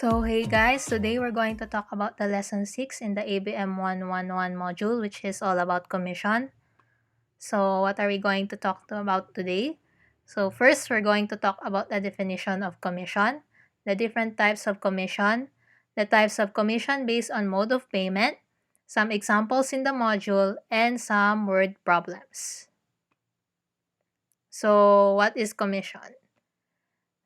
So hey guys, today we're going to talk about the lesson 6 in the ABM 111 module, which is all about commission. So what are we going to talk about today? So first, we're going to talk about the definition of commission, the different types of commission, the types of commission based on mode of payment, some examples in the module, and some word problems. So what is commission?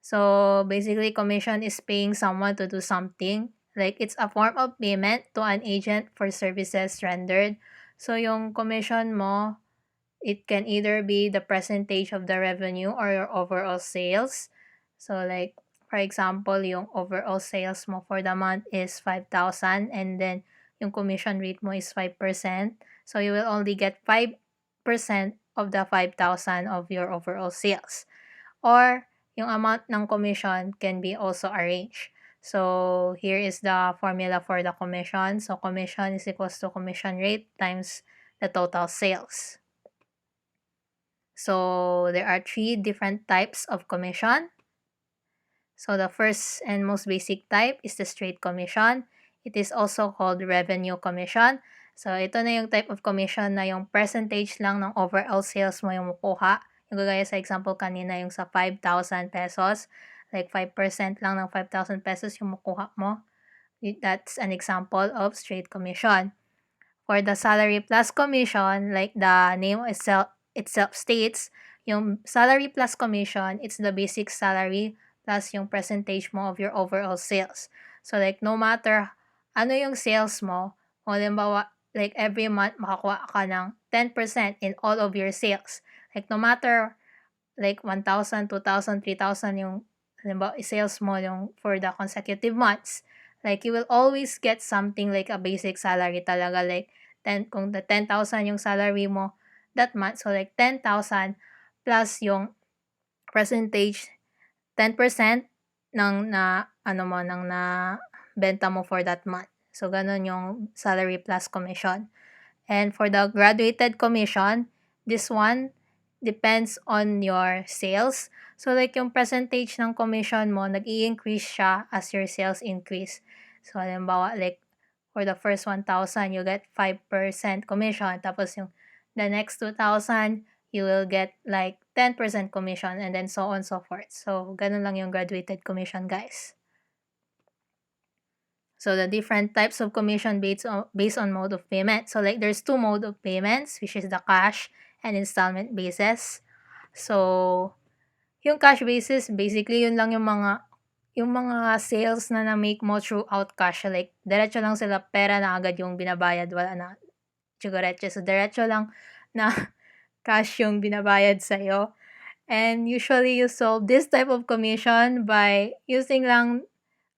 So basically, commission is paying someone to do something. Like it's a form of payment to an agent for services rendered. So yung commission mo, it can either be the percentage of the revenue or your overall sales. So like, for example, yung overall sales mo for the month is 5,000 and then yung commission rate mo is 5%. So you will only get 5% of the 5,000 of your overall sales. Or yung amount ng commission can be also arranged. So here is the formula for the commission. So commission is equals to commission rate times the total sales. So there are 3 different types of commission. So the first and most basic type is the straight commission. It is also called revenue commission. So ito na yung type of commission na yung percentage lang ng overall sales mo yung makuha. Yung gaya sa example kanina yung sa 5,000 pesos, like 5% lang ng 5,000 pesos yung makuha mo. That's an example of straight commission. For the salary plus commission, like the name itself states, yung salary plus commission, it's the basic salary plus yung percentage mo of your overall sales. So like no matter ano yung sales mo, kung halimbawa like every month makakuha ka ng 10% in all of your sales. Like no matter like 1,000, 2,000, 3,000 yung halimbawa sales mo yung for the consecutive months. Like you will always get something like a basic salary talaga, like kung the 10,000 yung salary mo that month, so like 10,000 plus yung percentage 10% ng na benta mo for that month. So ganun yung salary plus commission. And for the graduated commission, this one depends on your sales. So like yung percentage ng commission mo, nag-i-increase siya as your sales increase. So halimbawa like for the first 1,000, you get 5% commission. Tapos yung the next 2,000, you will get like 10% commission and then so on and so forth. So ganun lang yung graduated commission, guys. So the different types of commission based on mode of payment. So like there's 2 mode of payments, which is the cash and installment basis. So yung cash basis, basically yun lang yung mga sales na na-make mo throughout cash. Like diretso lang sila, pera na agad yung binabayad, wala na tsugaretso. So diretso lang na cash yung binabayad sa'yo. And usually you solve this type of commission by using lang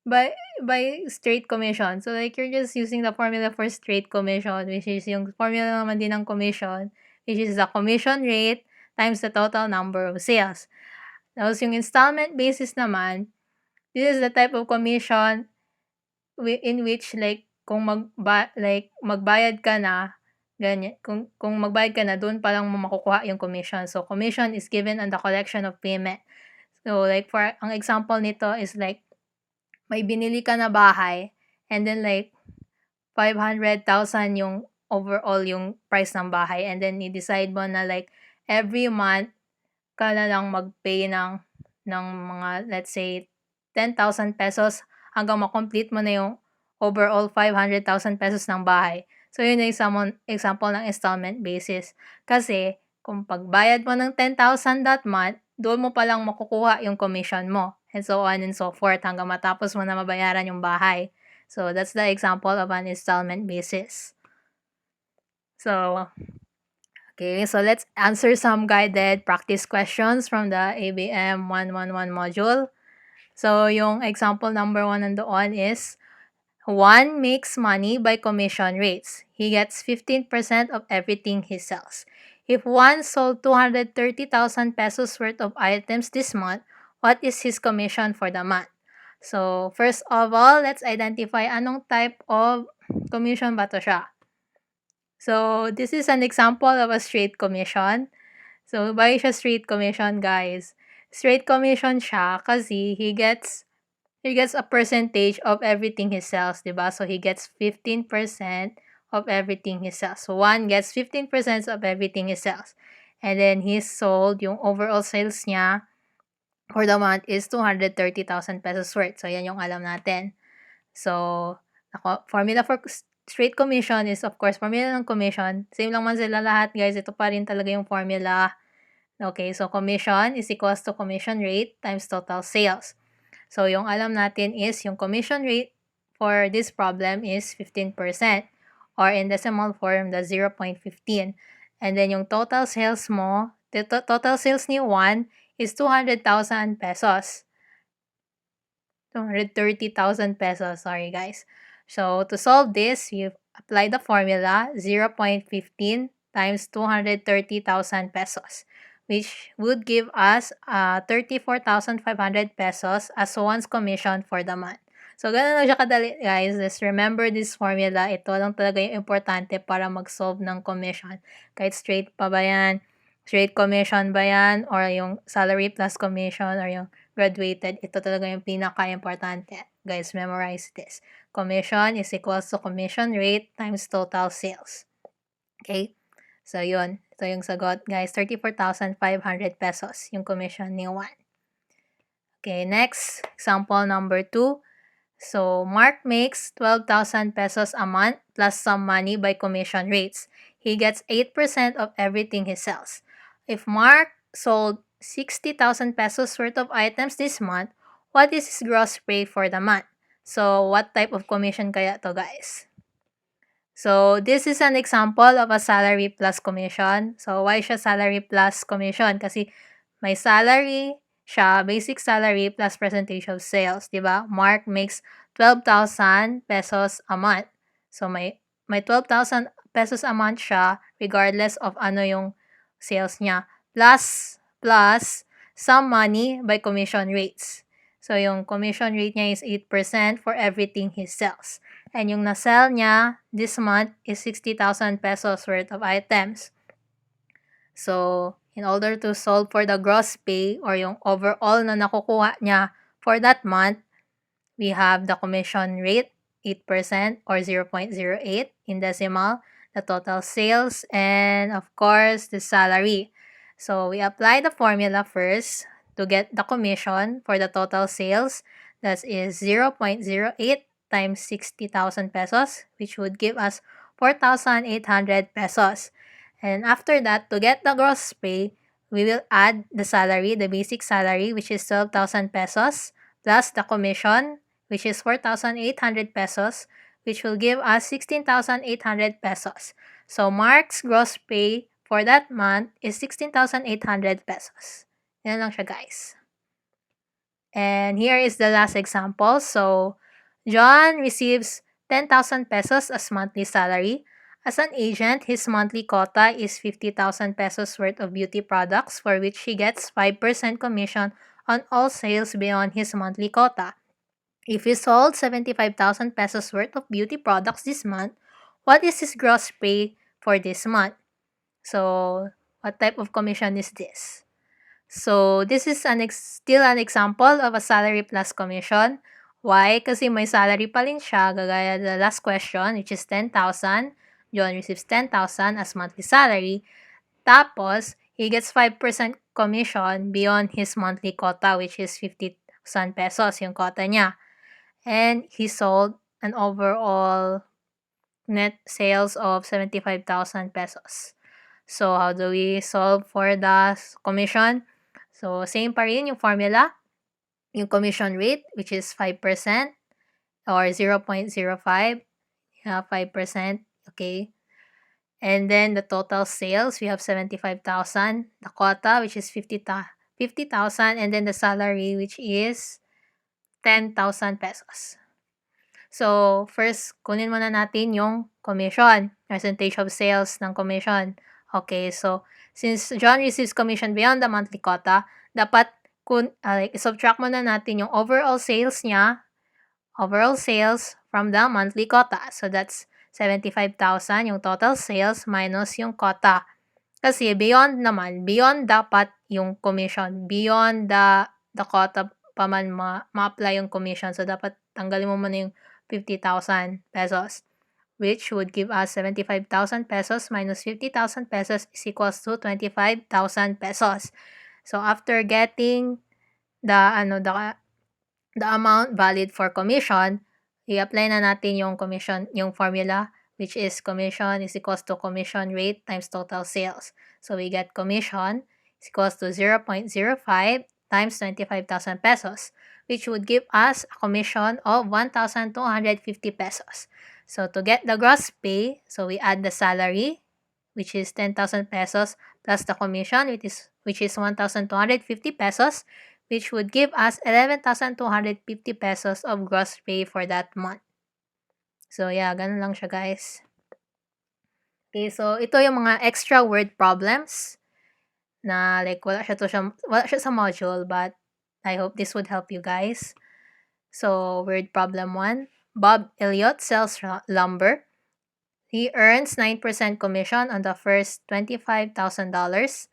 by straight commission. So like you're just using the formula for straight commission, which is yung formula naman din ng commission, which is the commission rate times the total number of sales. Tapos yung installment basis naman, this is the type of commission in which like kung magbayad ka na, ganyan, kung magbayad ka na, doon pa lang mo makukuha yung commission. So commission is given on the collection of payment. So like for ang example nito is like may binili ka na bahay and then like 500,000 yung overall yung price ng bahay, and then i-decide mo na like every month ka na lang mag-pay ng mga let's say 10,000 pesos hanggang ma-complete mo na yung overall 500,000 pesos ng bahay. So yun yung example ng installment basis. Kasi kung pagbayad mo ng 10,000 that month, doon mo palang makukuha yung commission mo. And so on and so forth hanggang matapos mo na mabayaran yung bahay. So that's the example of an installment basis. So, okay, so let's answer some guided practice questions from the ABM 111 module. So yung example number 1 nandoon is, Juan makes money by commission rates. He gets 15% of everything he sells. If Juan sold 230,000 pesos worth of items this month, what is his commission for the month? So, first of all, let's identify anong type of commission ba to siya. So, this is an example of a straight commission. So, bakit siya straight commission, guys? Straight commission siya kasi he gets he gets a percentage of everything he sells, diba? So he gets 15% of everything he sells. So 1 gets 15% of everything he sells. And then he sold, yung overall sales niya for the month is 230,000 pesos worth. So yan yung alam natin. So, formula for straight commission is of course formula ng commission. Same lang man sila lahat, guys. Ito pa rin talaga yung formula. Okay, so commission is equals to commission rate times total sales. So, yung alam natin is yung commission rate for this problem is 15%, or in decimal form, the 0.15. And then yung total sales mo, the total sales ni Juan is 200,000 pesos. 230,000 pesos, sorry guys. So, to solve this, you apply the formula 0.15 times 230,000 pesos, which would give us 34,500 pesos as one's commission for the month. So, ganun lang siya kadali, guys. Just remember this formula. Ito lang talaga yung importante para mag-solve ng commission. Kahit straight pa ba yan, straight commission ba yan, or yung salary plus commission, or yung graduated, ito talaga yung pinaka-importante. Guys, memorize this. Commission is equals to commission rate times total sales. Okay? So, yun. Ito yung sagot, guys. 34,500 pesos yung commission ni Juan. Okay, next. Example number 2. So, Mark makes 12,000 pesos a month plus some money by commission rates. He gets 8% of everything he sells. If Mark sold 60,000 pesos worth of items this month, what is his gross pay for the month? So, what type of commission kaya to, guys? So, this is an example of a salary plus commission. So, why siya salary plus commission? Kasi may salary siya, basic salary plus percentage of sales, di ba? Mark makes 12,000 pesos a month. So, may 12,000 pesos a month siya regardless of ano yung sales niya. Plus some money by commission rates. So, yung commission rate niya is 8% for everything he sells. And yung na-sell niya this month is 60,000 pesos worth of items. So, in order to solve for the gross pay or yung overall na nakukuha niya for that month, we have the commission rate, 8% or 0.08 in decimal, the total sales, and of course, the salary. So, we apply the formula first to get the commission for the total sales. That is 0.08 times 60,000 pesos, which would give us 4,800 pesos. And after that, to get the gross pay, we will add the salary, the basic salary, which is 12,000 pesos, plus the commission, which is 4,800 pesos, which will give us 16,800 pesos. So, Mark's gross pay for that month is 16,800 pesos. Yan lang siya, guys. And here is the last example. So, John receives 10,000 pesos as monthly salary. As an agent, his monthly quota is 50,000 pesos worth of beauty products, for which he gets 5% commission on all sales beyond his monthly quota. If he sold 75,000 pesos worth of beauty products this month, what is his gross pay for this month? So, what type of commission is this? So, this is still an example of a salary plus commission. Why? Kasi may salary pa rin siya, gagaya the last question, which is 10,000. John receives 10,000 as monthly salary. Tapos, he gets 5% commission beyond his monthly quota, which is 50,000 pesos, yung quota niya. And he sold an overall net sales of 75,000 pesos. So, how do we solve for the commission? So, same pa rin yung formula. Yung commission rate, which is 5% or 0.05. 5%. Okay. And then the total sales, we have 75,000. The quota, which is 50,000. And then the salary, which is 10,000 pesos. So, first, kunin muna natin yung commission. Percentage of sales ng commission. Okay, so, since John receives commission beyond the monthly quota, dapat subtract muna natin yung overall sales niya, overall sales from the monthly quota. So, that's 75,000 yung total sales minus yung quota. Kasi beyond naman, beyond dapat yung commission, beyond the quota pa man ma-apply yung commission. So, dapat tanggalin mo muna yung 50,000 pesos, which would give us 75,000 pesos minus 50,000 pesos is equals to 25,000 pesos. So, after getting the amount valid for commission, i-apply na natin yung formula, which is commission is equals to commission rate times total sales. So, we get commission is equals to 0.05 times 25,000 pesos, which would give us a commission of 1,250 pesos. So, to get the gross pay, so we add the salary, which is 10,000 pesos, plus the commission, which is 1,250 pesos, which would give us 11,250 pesos of gross pay for that month. So, yeah, ganun lang siya, guys. Okay, so ito yung mga extra word problems na like wala siya sa module, but I hope this would help you guys. So, word problem 1. Bob Elliott sells lumber. He earns 9% commission on the first $25,000,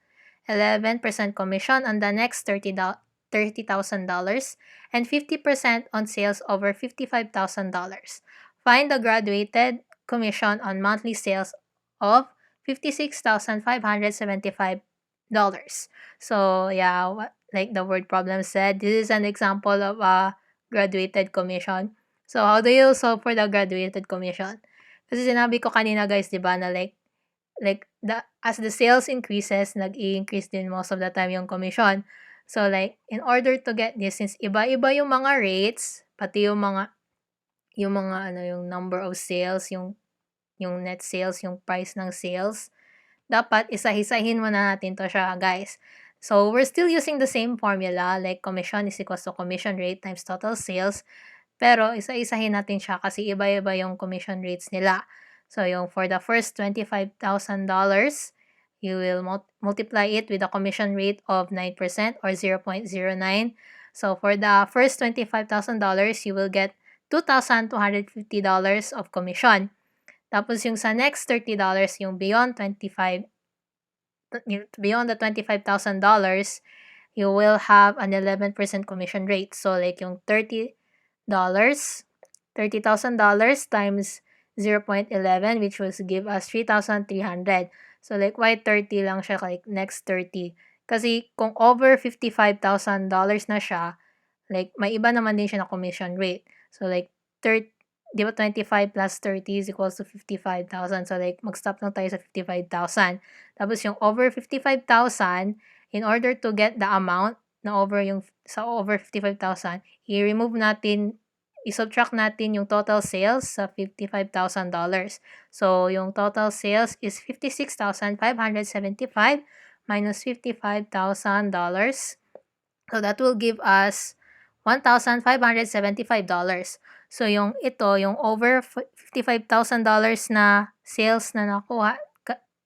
11% commission on the next $30,000, and 50% on sales over $55,000. Find the graduated commission on monthly sales of $56,575. So, yeah, like the word problem said, this is an example of a graduated commission. So, how do you solve for the graduated commission? Kasi sinabi ko kanina, guys, 'di ba, na as the sales increases, nag-i-increase din most of the time yung commission. So, like, in order to get this, since iba-iba yung mga rates, pati yung number of sales, yung net sales, yung price ng sales, dapat isa-isahin muna natin to siya, guys. So, we're still using the same formula, like commission is equals to commission rate times total sales, pero isa-isahin natin siya kasi iba-iba yung commission rates nila. So, yung for the first $25,000, you will multiply it with a commission rate of 9% or 0.09. So, for the first $25,000, you will get $2,250 of commission. Tapos, yung sa next $30, yung beyond the $25,000, you will have an 11% commission rate. So, like yung $30,000 times 0.11, which was give us 3,300. So, like, why 30 lang siya, like, next 30? Kasi, kung over $55,000 na siya, like, may iba naman din siya na commission rate. So, like, 25 plus 30 is equals to 55,000. So, like, mag-stop lang tayo sa 55,000. Tapos, yung over 55,000, in order to get the amount na over 55,000, i-subtract natin yung total sales sa $55,000. So, yung total sales is $56,575 minus $55,000. So, that will give us $1,575. So, yung over $55,000 na sales na nakuha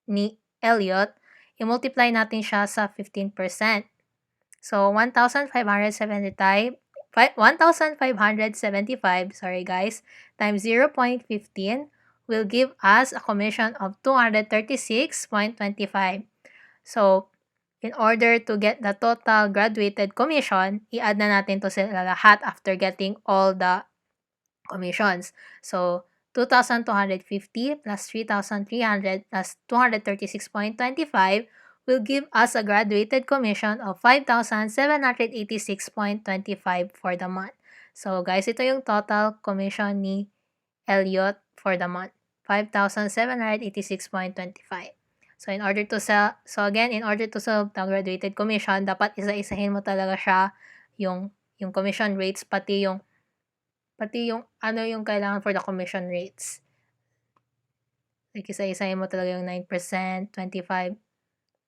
ni Elliot, i-multiply natin siya sa 15%. So, 1,575, times 0.15 will give us a commission of 236.25. So, in order to get the total graduated commission, i-add na natin to sila lahat after getting all the commissions. So, 2,250 plus 3,300 plus 236.25 will give us a graduated commission of 5,786.25 for the month. So, guys, ito yung total commission ni Elliot for the month, 5,786.25. So, in order to solve the graduated commission, dapat isa-isahin mo talaga siya yung commission rates, pati yung yung kailangan for the commission rates. Like, isa-isahin mo talaga yung 9%, 25,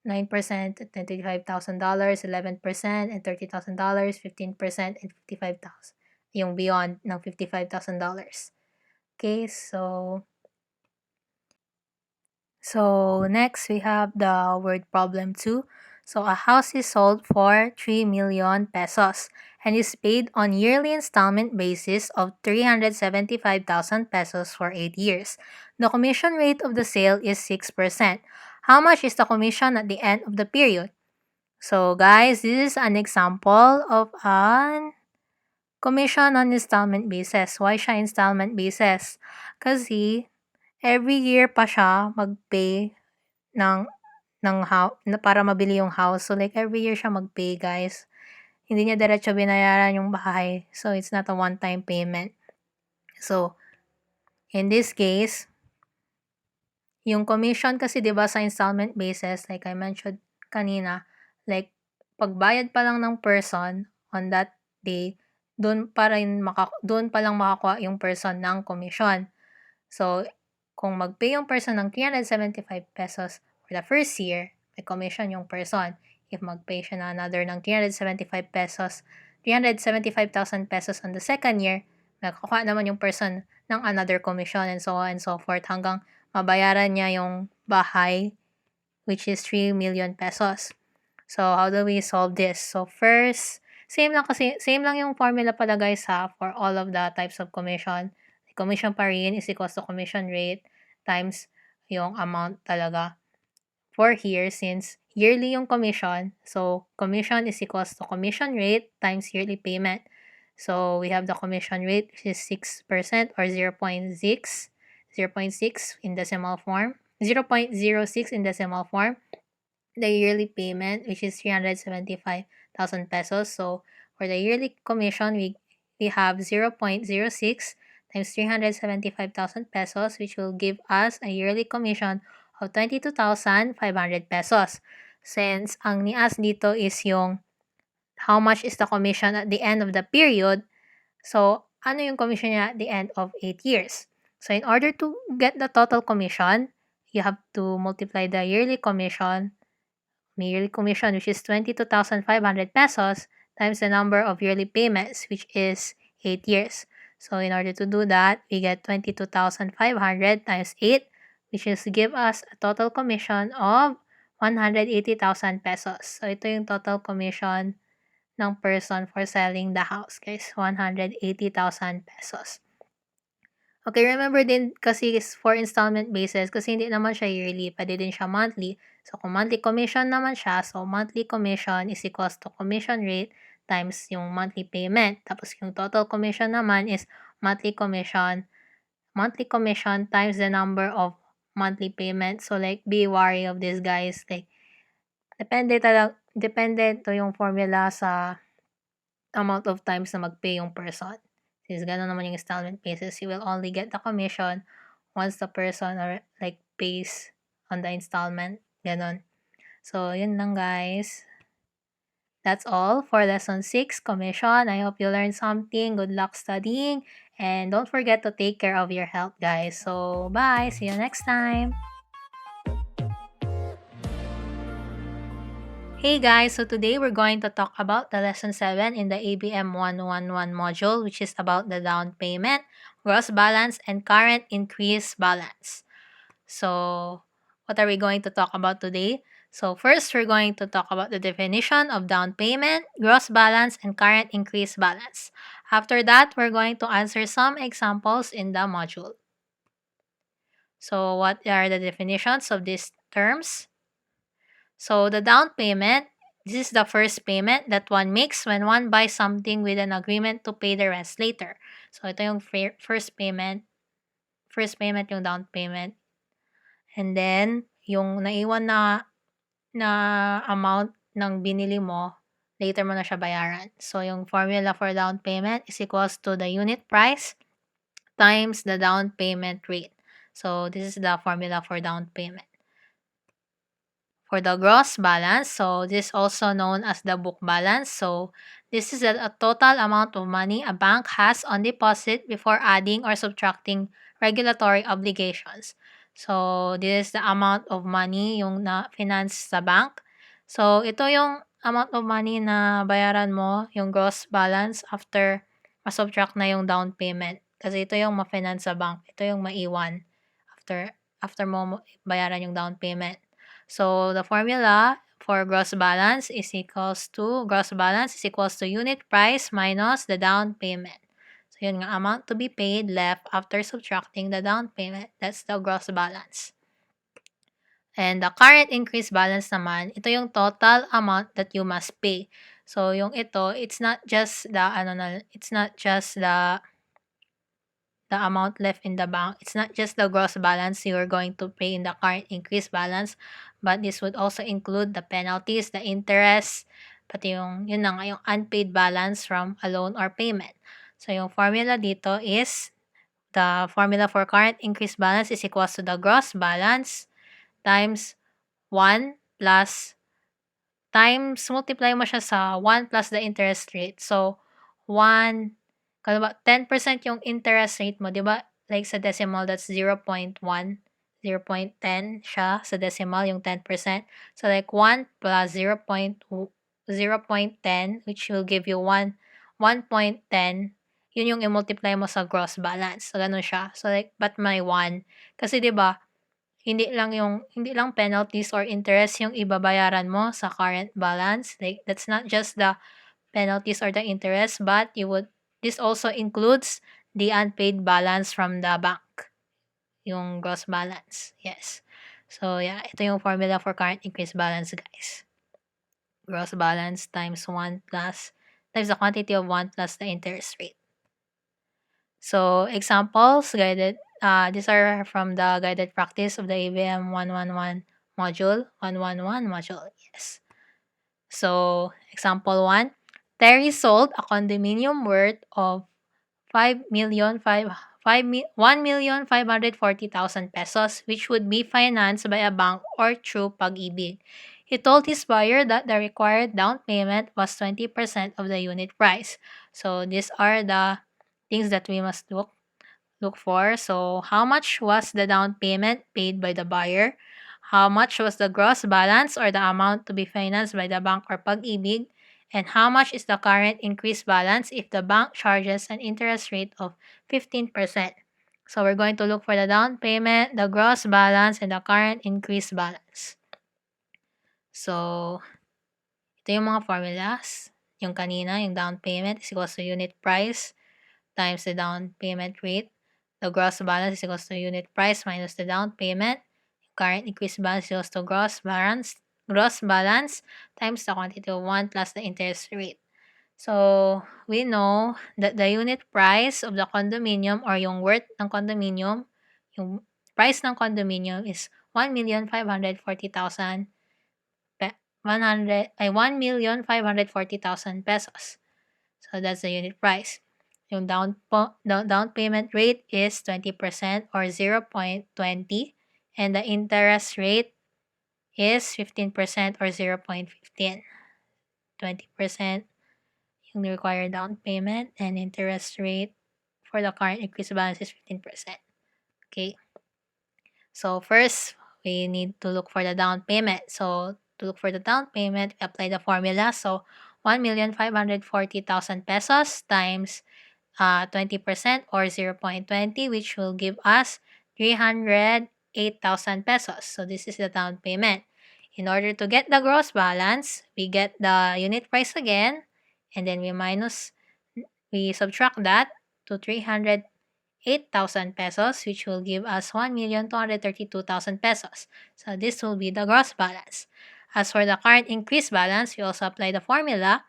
9% at $25,000, 11% and $30,000, 15% and $55,000. Yung beyond ng $55,000. Okay, so next we have the word problem 2. So, a house is sold for 3 million pesos and is paid on yearly installment basis of 375,000 pesos for 8 years. The commission rate of the sale is 6%. How much is the commission at the end of the period? So, guys, this is an example of an Commission on installment basis. Why siya installment basis? Kasi every year pa siya mag-pay ng para mabili yung house. So, like, every year siya mag-pay, guys. Hindi niya diretso binayaran yung bahay. So, it's not a one-time payment. So, in this case, yung commission kasi 'di ba sa installment basis, like I mentioned kanina, like pagbayad pa lang ng person on that day, doon pa lang makakuha yung person ng commission. So, kung mag-pay yung person ng ₱375 for the first year, may commission yung person. If mag-pay siya na another ng ₱375, ₱375,000 on the second year, makukuha naman yung person ng another commission and so on and so forth hanggang mabayaran niya yung bahay, which is ₱3 million. So, how do we solve this? So, first, same lang yung formula pala guys for all of the types of commission. Commission pa rin is equals to commission rate times yung amount talaga for here since yearly yung commission. So, commission is equals to commission rate times yearly payment. So, we have the commission rate which is 6% or 0.6 in decimal form, 0.06 in decimal form. The yearly payment which is ₱375,000. So, for the yearly commission, we have 0.06 times ₱375,000, which will give us a yearly commission of ₱22,500. Since ang ni-ask dito is yung how much is the commission at the end of the period, so ano yung commission niya at the end of 8 years? So in order to get the total commission, you have to multiply the yearly commission which is ₱22,500 times the number of yearly payments, which is 8 years. So in order to do that, we get 22,500 times 8, which is give us a total commission of ₱180,000. So ito yung total commission ng person for selling the house, guys, ₱180,000. Okay, remember din kasi for installment basis kasi hindi naman siya yearly, pwede din siya monthly. So, kung monthly commission naman siya, so monthly commission is equals to commission rate times yung monthly payment. Tapos yung total commission naman is monthly commission times the number of monthly payment. So, like, be wary of this, guys. Like, depende to yung formula sa amount of times na mag-pay yung person. Since gano'n naman yung installment basis, you will only get the commission once the person pays on the installment. Ganon. So, yun lang guys. That's all for lesson 6, commission. I hope you learned something. Good luck studying. And don't forget to take care of your health, guys. So, bye. See you next time. Hey guys, so today we're going to talk about the lesson 7 in the ABM 111 module, which is about the down payment, gross balance, and current increase balance. So, what are we going to talk about today? So, first, we're going to talk about the definition of down payment, gross balance, and current increase balance. After that, we're going to answer some examples in the module. So, what are the definitions of these terms? So, the down payment, this is the first payment that one makes when one buys something with an agreement to pay the rest later. So, ito yung first payment. First payment yung down payment. And then, yung naiwan na amount ng binili mo, later mo na siya bayaran. So, yung formula for down payment is equals to the unit price times the down payment rate. So, this is the formula for down payment. For the gross balance, so this is also known as the book balance. So this is a total amount of money a bank has on deposit before adding or subtracting regulatory obligations. So this is the amount of money yung na-finance sa bank. So ito yung amount of money na bayaran mo, yung gross balance after ma-subtract na yung down payment. Kasi ito yung ma-finance sa bank. Ito yung maiwan after mo bayaran yung down payment. So, the formula for gross balance is equals to unit price minus the down payment. So, yun nga, amount to be paid left after subtracting the down payment. That's the gross balance. And the current increase balance naman, ito yung total amount that you must pay. So yung ito, it's not just the amount left in the bank. It's not just the gross balance you're going to pay in the current increased balance, but this would also include the penalties, the interest, pati yun na nga, yung unpaid balance from a loan or payment. So yung formula dito is the formula for current increased balance is equals to the gross balance times 1 plus times multiply mo siya sa 1 plus the interest rate. So 1 kano ba 10% yung interest rate mo, 'di ba? Like sa decimal that's 0.1, 0.10 siya sa decimal yung 10%. So like 1 plus 0.10 which will give you 1.10 yun yung i-multiply mo sa gross balance. So ganun siya. So like but may 1 kasi 'di ba hindi lang penalties or interest yung ibabayaran mo sa current balance. Like that's not just the penalties or the interest, but this also includes the unpaid balance from the bank, yung gross balance. Yes. So yeah, ito yung formula for current increased balance, guys. Gross balance times the quantity of 1 plus the interest rate. So examples these are from the guided practice of the ABM 111 module. Yes. So example 1, Terry sold a condominium worth of 1,540,000 pesos, which would be financed by a bank or through Pag-ibig. He told his buyer that the required down payment was 20% of the unit price. So these are the things that we must look for. So how much was the down payment paid by the buyer? How much was the gross balance or the amount to be financed by the bank or Pag-ibig? And how much is the current increased balance if the bank charges an interest rate of 15%? So we're going to look for the down payment, the gross balance, and the current increased balance. So ito yung mga formulas. Yung kanina, yung down payment is equals to unit price times the down payment rate. The gross balance is equals to unit price minus the down payment. Current increased balance is equals to gross balance times the quantity of 1 plus the interest rate. So, we know that the unit price of the condominium or yung worth ng condominium, yung price ng condominium is 1,540,000 pesos. So that's the unit price. Yung down payment rate is 20% or 0.20 and the interest rate is 15% or 0.15. 20% yung required down payment and interest rate for the current increased balance is 15%. Okay. So first, we need to look for the down payment. So to look for the down payment, we apply the formula. So 1,540,000 pesos times 20% or 0.20, which will give us 308,000 pesos. So this is the down payment. In order to get the gross balance, we get the unit price again, and then we subtract that to 308,000 pesos, which will give us 1,232,000 pesos. So this will be the gross balance. As for the current increased balance, we also apply the formula,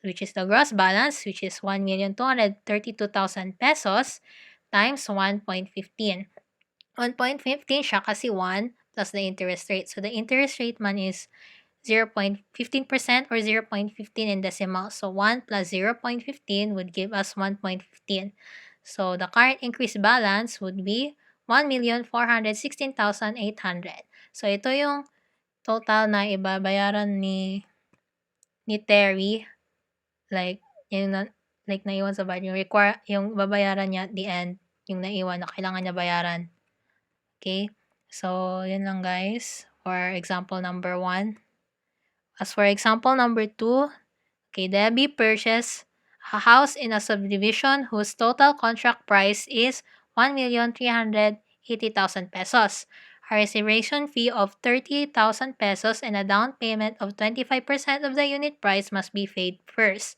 which is the gross balance, which is 1,232,000 pesos times 1.15. 1.15 siya kasi 1 plus the interest rate. So the interest rate man is 0.15% or 0.15 in decimal. So 1 plus 0.15 would give us 1.15. So the current increased balance would be 1,416,800. So ito yung total na ibabayaran ni Terry. Like naiwan sa bayad, yung babayaran niya at the end, yung naiwan na kailangan niya bayaran. Okay? So, yun lang guys for example number 1. As for example number 2, okay, Debbie purchased a house in a subdivision whose total contract price is 1,380,000 pesos. A reservation fee of 30,000 pesos and a down payment of 25% of the unit price must be paid first.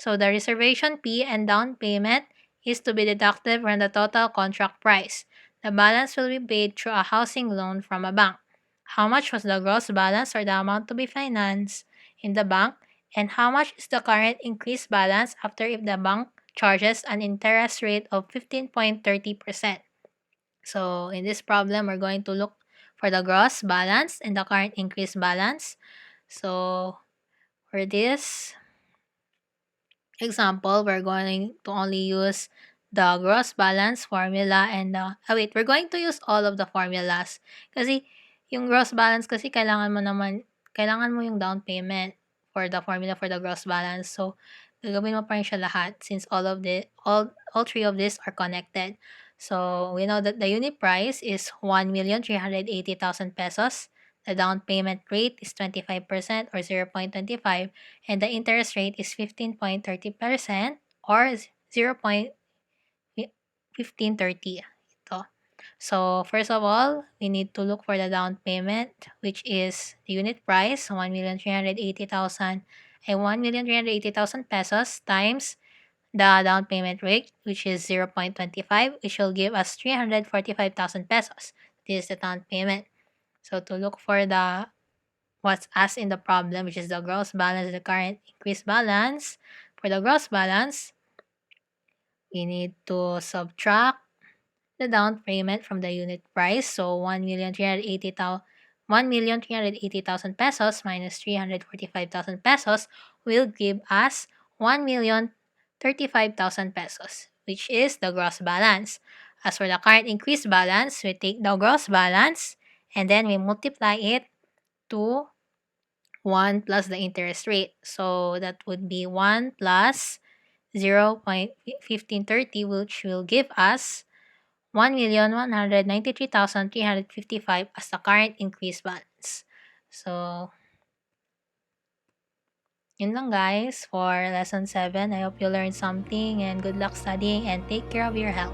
So the reservation fee and down payment is to be deducted from the total contract price. The balance will be paid through a housing loan from a bank. How much was the gross balance or the amount to be financed in the bank? And how much is the current increased balance after if the bank charges an interest rate of 15.30%? So in this problem, we're going to look for the gross balance and the current increased balance. So for this example, we're going to only use the gross balance formula and wait, we're going to use all of the formulas. Kasi yung gross balance kasi kailangan mo yung down payment for the formula for the gross balance. So, gagawin mo pa rin siya lahat since all three of these are connected. So, we know that the unit price is 1,380,000 pesos. The down payment rate is 25% or 0.25, and the interest rate is 15.30% or 0.1530. Ito. So, first of all, we need to look for the down payment, which is the unit price, 1,380,000 and 1,380,000 pesos times the down payment rate, which is 0.25, which will give us 345,000 pesos. This is the down payment. So, to look for the what's asked in the problem, which is the gross balance, the current increased balance. For the gross balance, we need to subtract the down payment from the unit price. So 1,380,000 pesos minus 345,000 pesos will give us 1,035,000 pesos, which is the gross balance. As for the current increased balance, we take the gross balance and then we multiply it to 1 plus the interest rate. So that would be 1 plus 0.1530, which will give us 1,193,355 as the current increased balance. So, yun lang guys for lesson 7. I hope you learned something and good luck studying and take care of your health.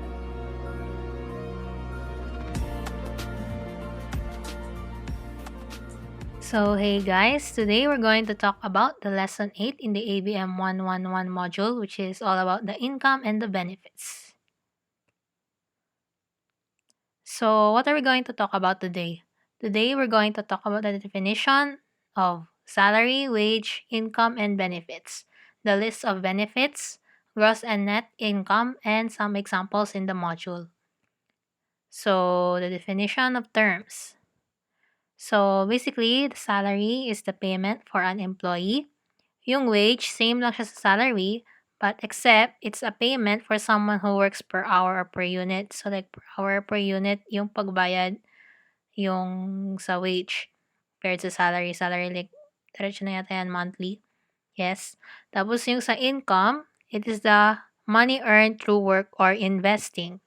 So, hey guys, today we're going to talk about the lesson 8 in the ABM 111 module, which is all about the income and the benefits. So, what are we going to talk about today? Today, we're going to talk about the definition of salary, wage, income, and benefits, the list of benefits, gross and net income, and some examples in the module. So, the definition of terms. So, basically, the salary is the payment for an employee. Yung wage, same lang siya sa salary, but except it's a payment for someone who works per hour or per unit. So, like per hour per unit, yung pagbayad yung sa wage compared sa salary. Salary, like, diretso na yata yan monthly. Yes. Tapos yung sa income, it is the money earned through work or investing.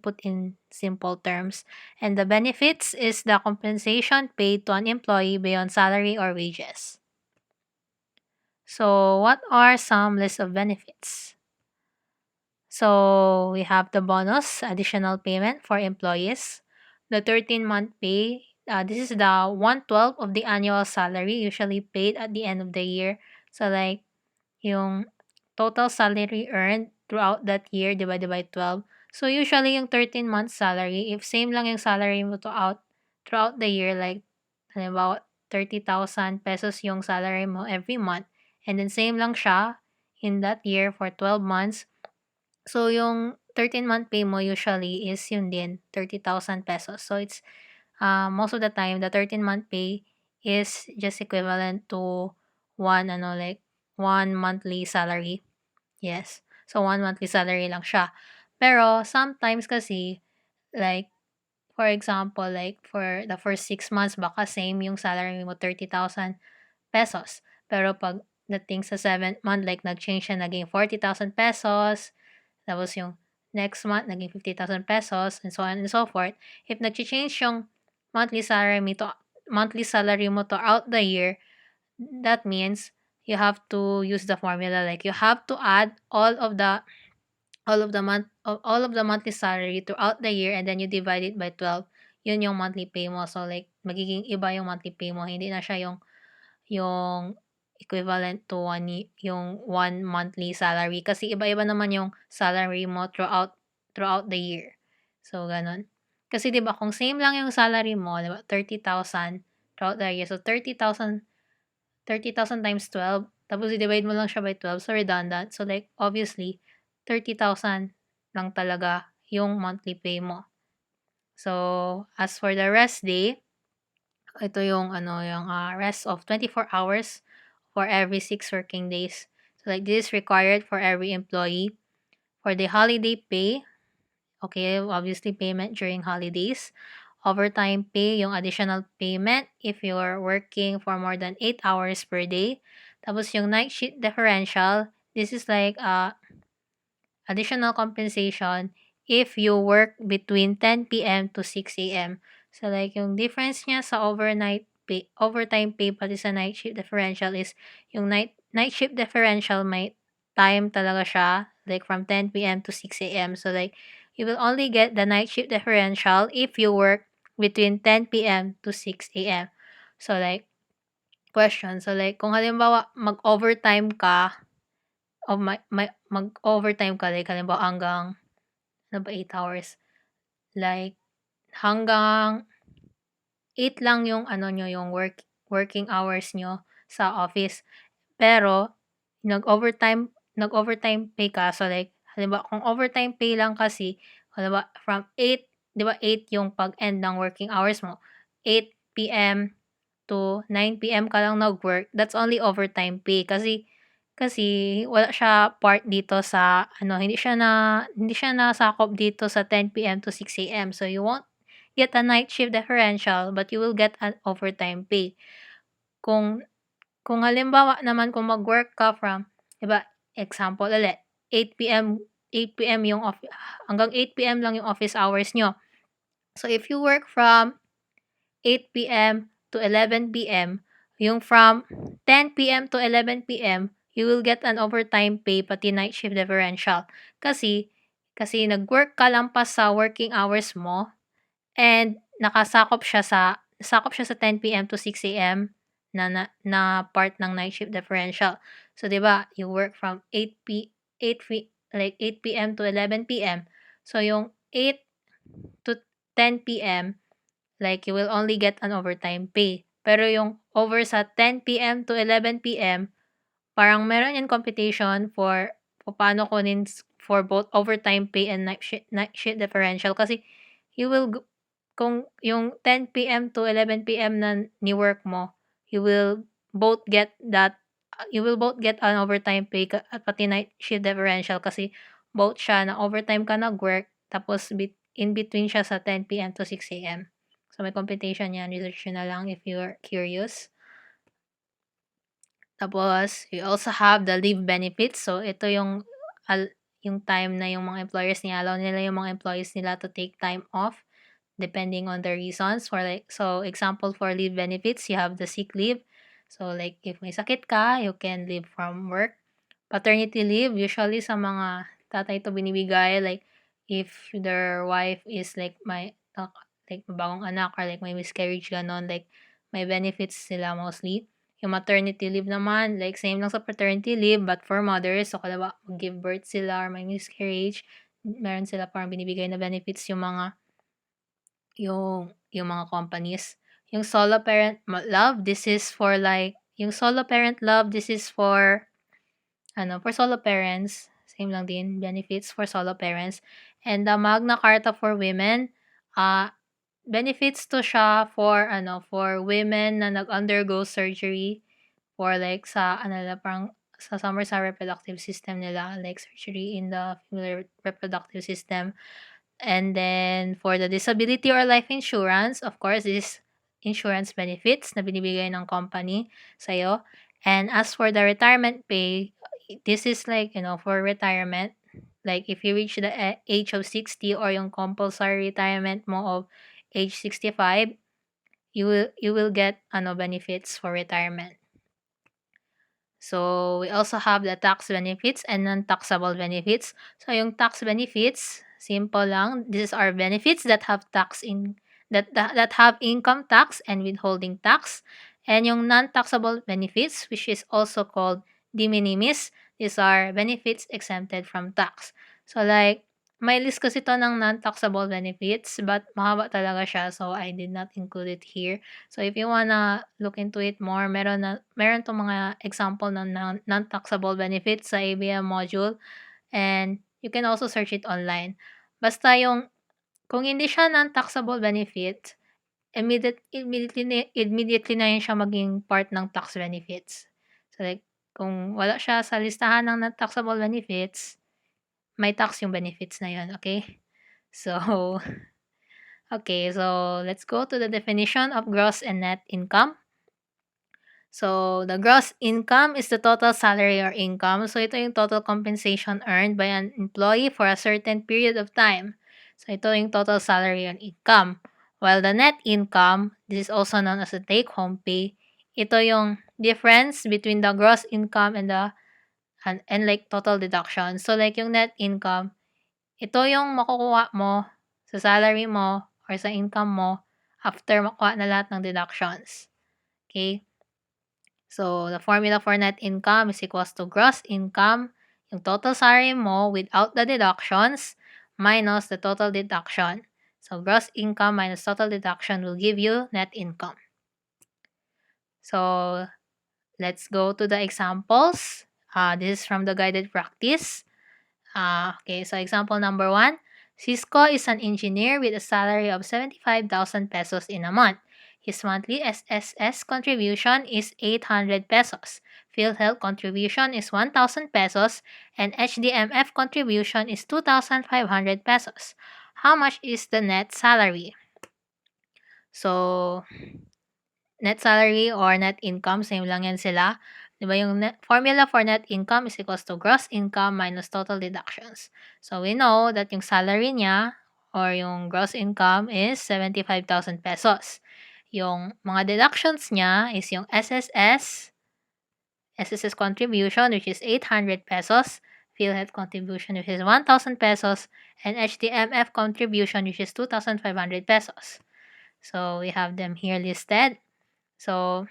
Put in simple terms. And the benefits is the compensation paid to an employee beyond salary or wages. So, what are some list of benefits? So, we have the bonus, additional payment for employees. The 13-month pay, this is the 1/12 of the annual salary usually paid at the end of the year. So, like, yung total salary earned throughout that year divided by 12. So, usually yung 13-month salary, if same lang yung salary mo throughout the year, like, halimbawa, 30,000 pesos yung salary mo every month, and then same lang siya in that year for 12 months. So, yung 13-month pay mo usually is yun din, 30,000 pesos. So, it's most of the time, the 13-month pay is just equivalent to one monthly salary. Yes. So, one monthly salary lang siya. Pero, sometimes kasi, like, for example, like, for the first 6 months, baka same yung salary mo, 30,000 pesos. Pero, pag dating sa 7th month, like, nag-change siya, naging 40,000 pesos. Tapos, yung next month, naging 50,000 pesos, and so on and so forth. If nag-change yung monthly salary mo throughout the year, that means you have to use the formula, like you have to add all of the monthly salary throughout the year and then you divide it by 12. Yun yung monthly pay mo. So like magiging iba yung monthly pay mo, hindi na siya yung equivalent to yung one monthly salary kasi iba-iba naman yung salary mo throughout the year. So ganun. Kasi 'di ba kung same lang yung salary mo, 'di ba 30,000 throughout the year. So 30,000 times 12, tapos i-divide mo lang siya by 12, so redundant. So, like, obviously, 30,000 lang talaga yung monthly pay mo. So, as for the rest day, ito yung rest of 24 hours for every 6 working days. So, like, this is required for every employee. For the holiday pay, okay, obviously payment during holidays. Overtime pay, yung additional payment if you're working for more than 8 hours per day. Tapos yung night shift differential, this is like additional compensation if you work between 10 p.m. to 6 a.m. So like yung difference niya sa overtime pay pati sa night shift differential is yung night shift differential may time talaga siya like from 10 p.m. to 6 a.m. So like you will only get the night shift differential if you work between 10 p.m. to 6 a.m. So like question, so like kung halimbawa mag-overtime ka o mag-overtime ka like halimbawa hanggang ano ba 8 hours, like hanggang 8 lang yung niyo, yung working hours niyo sa office. Pero nag-overtime pay ka, so like halimbawa kung overtime pay lang kasi halimbawa from 8, 'di ba 8 yung pag-end ng working hours mo, 8 p.m. to 9 p.m. ka lang nag-work, that's only overtime pay kasi wala siya part dito sa hindi siya nasakop dito sa 10 p.m. to 6 a.m. So you won't get a night shift differential, but you will get an overtime pay. Kung kung halimbawa naman kung mag-work ka from 'di ba, example ulit, 8 p.m. yung hanggang 8 p.m. lang yung office hours niyo. So if you work from 8 p.m. to 11 p.m., yung from 10 p.m. to 11 p.m., you will get an overtime pay pati night shift differential. Kasi nag-work ka lang pa sa working hours mo and nasakop siya sa 10 p.m. to 6 a.m. na part ng night shift differential. So 'di ba, you work from 8 p.m. to 11 p.m. So yung 8 to 10 p.m., like you will only get an overtime pay. Pero yung over sa 10 p.m. to 11 p.m., parang meron yung competition for paano kunin for both overtime pay and night shift differential kasi you will kung yung 10 p.m. to 11 p.m. na ni-work mo, you will both get an overtime pay at pati night shift differential kasi both siya na overtime ka nag-work tapos in between siya sa 10 p.m. to 6 a.m. So may computation yan, research nyo na lang if you're curious. Tapos, we also have the leave benefits. So, ito yung time na yung mga employers allow nila yung mga employees nila to take time off depending on the reasons. So, example for leave benefits, you have the sick leave. So, like, if may sakit ka, you can leave from work. Paternity leave, usually sa mga tatay to binibigay, like, if their wife is like bagong anak or like may miscarriage ganon, like, may benefits sila mostly. Yung maternity leave naman, like same lang sa paternity leave but for mothers. So, kala mag-give birth sila or may miscarriage, meron sila parang binibigay na benefits yung mga companies. Yung solo parent love, this is for like, yung solo parent love, this is for solo parents. Same lang din, benefits for solo parents. And the Magna Carta for women, benefits to siya for women na nag-undergo surgery for like parang summer sa reproductive system nila, like surgery in the female reproductive system. And then for the disability or life insurance, of course, this is insurance benefits na binibigay ng company sa'yo. And as for the retirement pay, this is like, for retirement. Like if you reach the age of 60 or yung compulsory retirement mo of age 65, you will get benefits for retirement. So we also have the tax benefits and non-taxable benefits. So yung tax benefits, simple lang. These are benefits that have that have income tax and withholding tax. And yung non-taxable benefits, which is also called de minimis, these are benefits exempted from tax. So like may list kasi to ng non-taxable benefits, but mahaba talaga siya, so I did not include it here. So if you wanna look into it more, meron 'tong mga example ng non-taxable benefits sa ABM module, and you can also search it online. Basta kung hindi siya non-taxable benefit, immediately na yun siya maging part ng tax benefits. So like, kung wala siya sa listahan ng non-taxable benefits, may tax yung benefits na yun, okay? So, okay, so let's go to the definition of gross and net income. So, the gross income is the total salary or income. So, ito yung total compensation earned by an employee for a certain period of time. So, ito yung total salary or income. While the net income, this is also known as the take-home pay, ito yung difference between the gross income and like total deduction. So, like yung net income, ito yung makukuha mo sa salary mo or sa income mo after makuha na lahat ng deductions. Okay? So, the formula for net income is equals to gross income, yung total salary mo without the deductions, minus the total deduction. So, gross income minus total deduction will give you net income. So, let's go to the examples. This is from the guided practice. Okay, so example number 1. Cisco is an engineer with a salary of 75,000 pesos in a month. His monthly SSS contribution is 800 pesos. PhilHealth contribution is 1,000 pesos and HDMF contribution is 2,500 pesos. How much is the net salary? So, net salary or net income, same lang yan sila. Diba yung formula for net income is equals to gross income minus total deductions. So, we know that yung salary niya or yung gross income is 75,000 pesos. Yung mga deductions niya is yung SSS contribution, which is 800 pesos, PhilHealth contribution, which is 1,000 pesos, and HDMF contribution, which is 2,500 pesos. So, we have them here listed. So,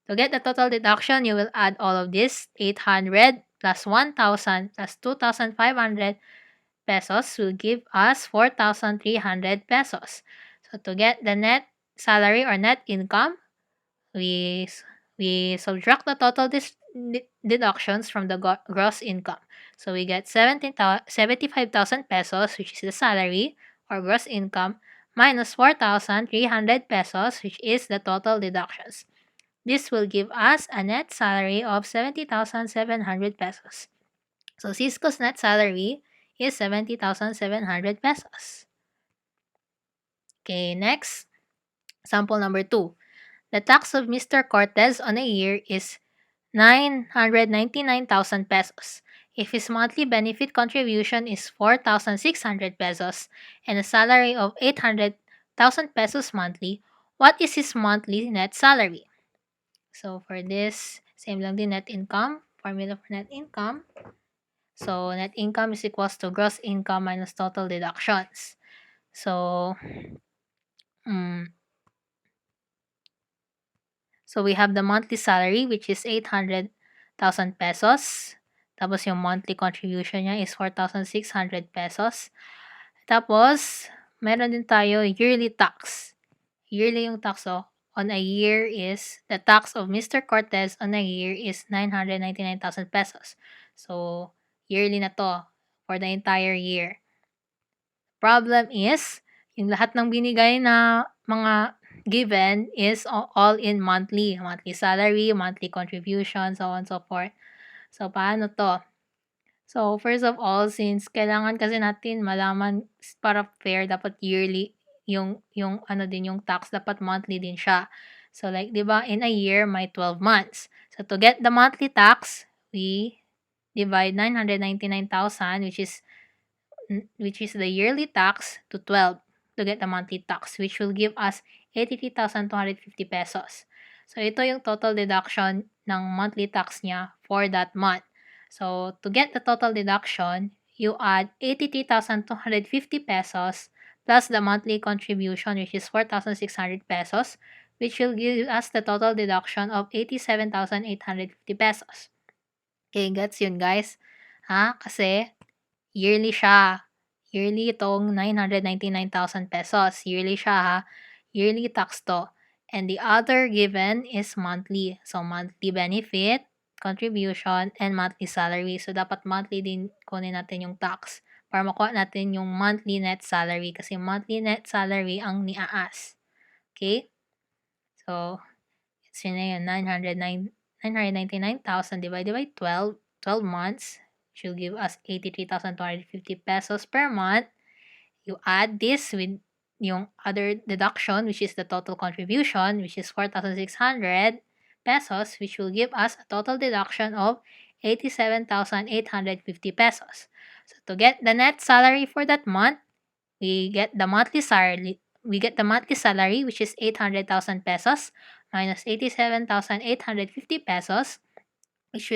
to get the total deduction, you will add all of this. 800 plus 1,000 plus 2,500 pesos will give us 4,300 pesos. So, to get the net salary or net income, we subtract the total deductions from the gross income. So, we get 75,000 pesos, which is the salary or gross income, minus 4,300 pesos, which is the total deductions. This will give us a net salary of 70,700 pesos. So, Cisco's net salary is 70,700 pesos. Okay, next. Sample number 2. The tax of Mr. Cortez on a year is 999,000 pesos. If his monthly benefit contribution is 4,600 pesos and a salary of 800,000 pesos monthly, what is his monthly net salary? So, for this, same lang din net income. Formula for net income. So, net income is equals to gross income minus total deductions. So, we have the monthly salary, which is 800,000 pesos. Tapos, yung monthly contribution niya is 4,600 pesos. Tapos, meron din tayo yearly tax. Yearly yung tax, on a year is, the tax of Mr. Cortez on a year is 999,000 pesos. So, yearly na to for the entire year. Problem is, yung lahat ng binigay na mga given is all in monthly. Monthly salary, monthly contribution, so on and so forth. So, paano to? So, first of all, since kailangan kasi natin malaman para fair, dapat yearly yung yung tax, dapat monthly din siya. So, like, di ba, in a year, may 12 months. So, to get the monthly tax, we divide 999,000, which is the yearly tax, to 12 to get the monthly tax, which will give us 83,250 pesos. So, ito yung total deduction ng monthly tax niya for that month. So, to get the total deduction, you add 83,250 pesos plus the monthly contribution, which is 4,600 pesos, which will give us the total deduction of 87,850 pesos. Okay, gets yun, guys? Kasi yearly siya. Yearly itong 999,000 pesos. Yearly siya ha. Yearly tax to. And the other given is monthly. So, monthly benefit, contribution, and monthly salary. So, dapat monthly din kunin natin yung tax para makuha natin yung monthly net salary kasi monthly net salary ang niaas. Okay? So, it's yun na yun, 999,000 divided by 12 months, which will give us 83,250 pesos per month. You add this with yung other deduction, which is the total contribution, which is 4,600 pesos, which will give us a total deduction of 87,850 pesos. So to get the net salary for that month, we get the monthly salary, which is 800,000 pesos minus 87,850 pesos, which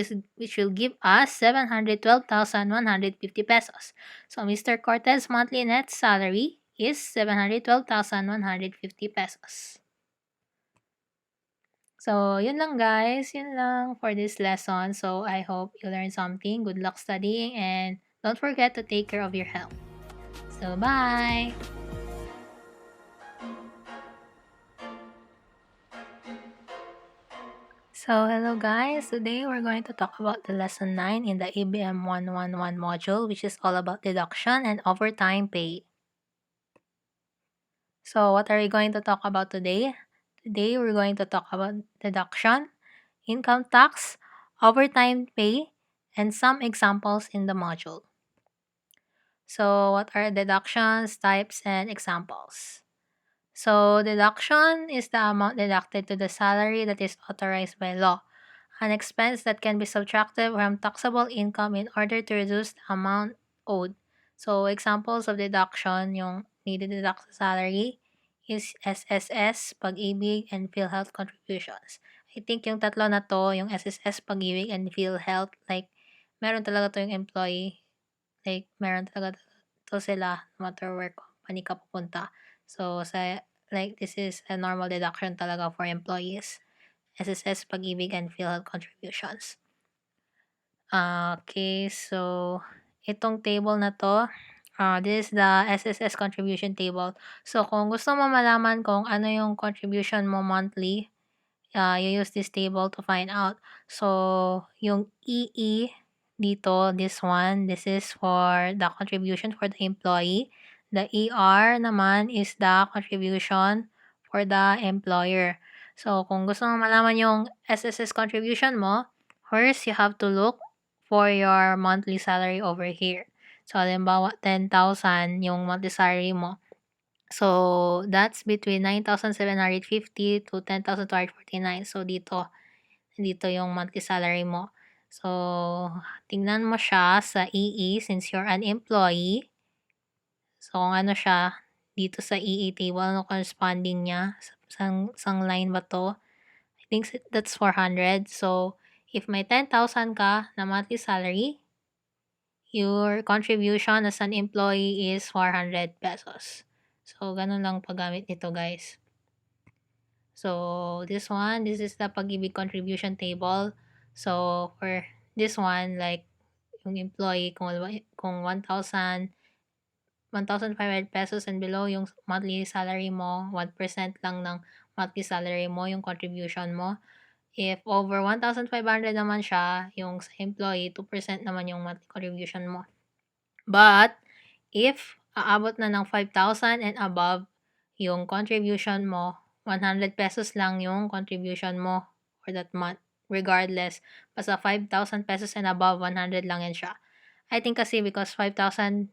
will give us 712,150 pesos. So Mr. Cortez monthly net salary is 712,150 pesos. So, yun lang guys. Yun lang for this lesson. So, I hope you learned something. Good luck studying and don't forget to take care of your health. So, bye! So, hello guys. Today we're going to talk about the lesson 9 in the ABM 111 module, which is all about deduction and overtime pay. So, what are we going to talk about today? Today we're going to talk about deduction, income tax, overtime pay, and some examples in the module. So, what are deductions, types, and examples? So, deduction is the amount deducted to the salary that is authorized by law, an expense that can be subtracted from taxable income in order to reduce the amount owed. So, examples of deduction, yung needed deduct sa salary is SSS, Pag-ibig, and PhilHealth contributions. I think yung tatlo na to, yung SSS, Pag-ibig, and PhilHealth, like, meron talaga to yung employee. Like, meron talaga to sila, no matter where company ka pupunta. So, this is a normal deduction talaga for employees. SSS, Pag-ibig, and PhilHealth contributions. Okay, so itong table na to, this is the SSS contribution table. So, kung gusto mo malaman kung ano yung contribution mo monthly, you use this table to find out. So, yung EE dito, this one, this is for the contribution for the employee. The ER naman is the contribution for the employer. So, kung gusto mo malaman yung SSS contribution mo, first, you have to look for your monthly salary over here. So, halimbawa, 10,000 yung monthly salary mo. So, that's between 9,750 to 10,249. So, dito yung monthly salary mo. So, tingnan mo siya sa EE since you're an employee. So, kung ano siya, dito sa EE table, ano corresponding niya? Sang line ba to? I think that's 400. So, if may 10,000 ka na monthly salary, your contribution as an employee is 400 pesos. So, ganun lang paggamit nito guys. So, this is the Pag-ibig contribution table. So, for this one, like, yung employee, kung 1,500 pesos and below yung monthly salary mo, 1% lang ng monthly salary mo, yung contribution mo. If over 1,500 naman siya, yung sa employee, 2% naman yung monthly contribution mo. But, if aabot na ng 5,000 and above, yung contribution mo, 100 pesos lang yung contribution mo for that month. Regardless, basta 5,000 pesos and above, 100 lang yan siya. I think kasi because 5,000,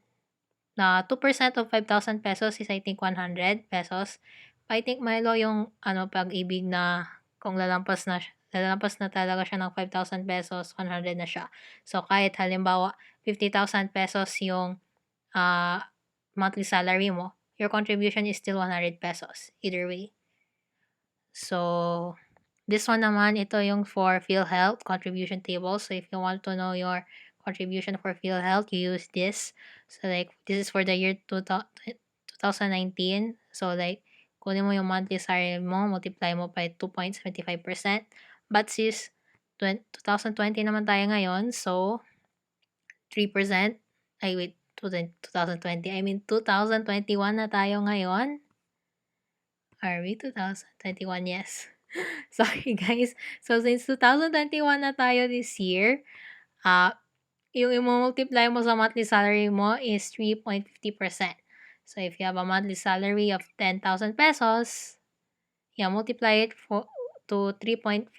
2% of 5,000 pesos is I think 100 pesos. I think may law yung Pag-ibig na kung lalampas na talaga siya ng 5,000 pesos, 100 na siya. So, kahit halimbawa 50,000 pesos yung monthly salary mo, your contribution is still 100 pesos. Either way. So, this one naman, ito yung for PhilHealth contribution table. So, if you want to know your contribution for PhilHealth, you use this. So, like, this is for the year 2019. So, like, kunin mo yung monthly salary mo, multiply mo by 2.75%. But since 2020 naman tayo ngayon, so 3%, 2020. I mean, 2021 na tayo ngayon. Are we 2021? Yes. Sorry, guys. So, since 2021 na tayo this year, yung i-multiply mo sa monthly salary mo is 3.50%. So, if you have a monthly salary of 10,000 pesos, multiply it to 3.50%,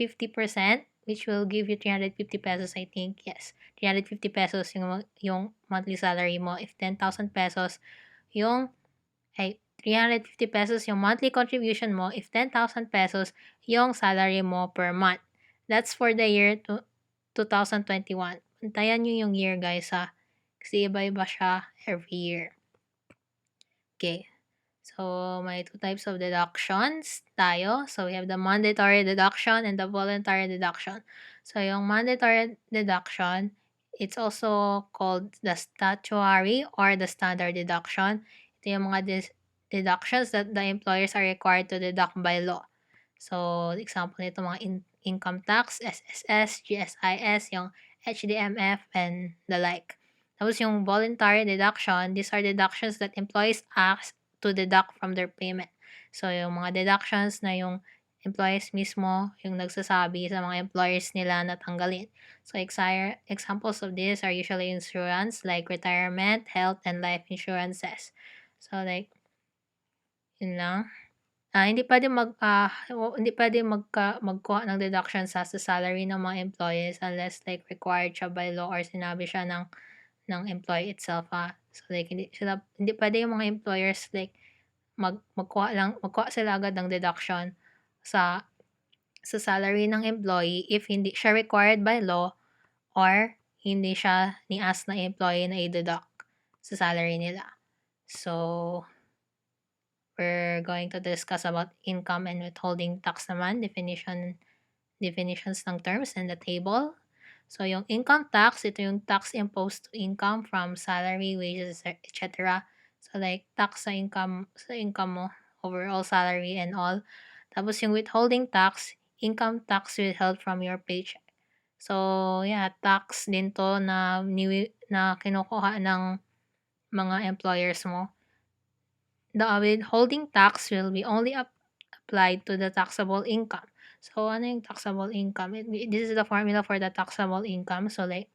which will give you 350 pesos, I think. Yes, 350 pesos yung monthly salary mo. If 10,000 pesos, yung 350 pesos yung monthly contribution mo. If 10,000 pesos yung salary mo per month. That's for the year 2021. Antayan nyo yung year, guys, ha. Kasi iba-iba siya every year. Okay. So, may two types of deductions tayo. So, we have the mandatory deduction and the voluntary deduction. So, yung mandatory deduction, it's also called the statutory or the standard deduction. Ito yung mga deductions that the employers are required to deduct by law. So, example nito mga income tax, SSS, GSIS, yung HDMF, and the like. Tapos yung voluntary deduction, these are deductions that employees ask to deduct from their payment. So, yung mga deductions na yung employees mismo yung nagsasabi sa mga employers nila na tanggalin. So, examples of this are usually insurance like retirement, health, and life insurances. So, like, yun lang. Hindi pwedeng magkuha ng deduction sa salary ng mga employees unless like required siya by law or sinabi siya ng employee itself, So, like, hindi pwede yung mga employers like magkuha sila agad ng deduction sa salary ng employee if hindi siya required by law or hindi siya ni-ask na employee na i-deduct sa salary nila. So, we're going to discuss about income and withholding tax naman, definitions ng terms in the table. So, yung income tax, ito yung tax imposed to income from salary, wages, etc. So, like, tax sa income mo, overall salary and all. Tapos, yung withholding tax, income tax withheld from your paycheck. So, yeah, tax din to na kinukuha ng mga employers mo. The withholding tax will be only applied to the taxable income. So, ano yung taxable income? This is the formula for the taxable income. So, like,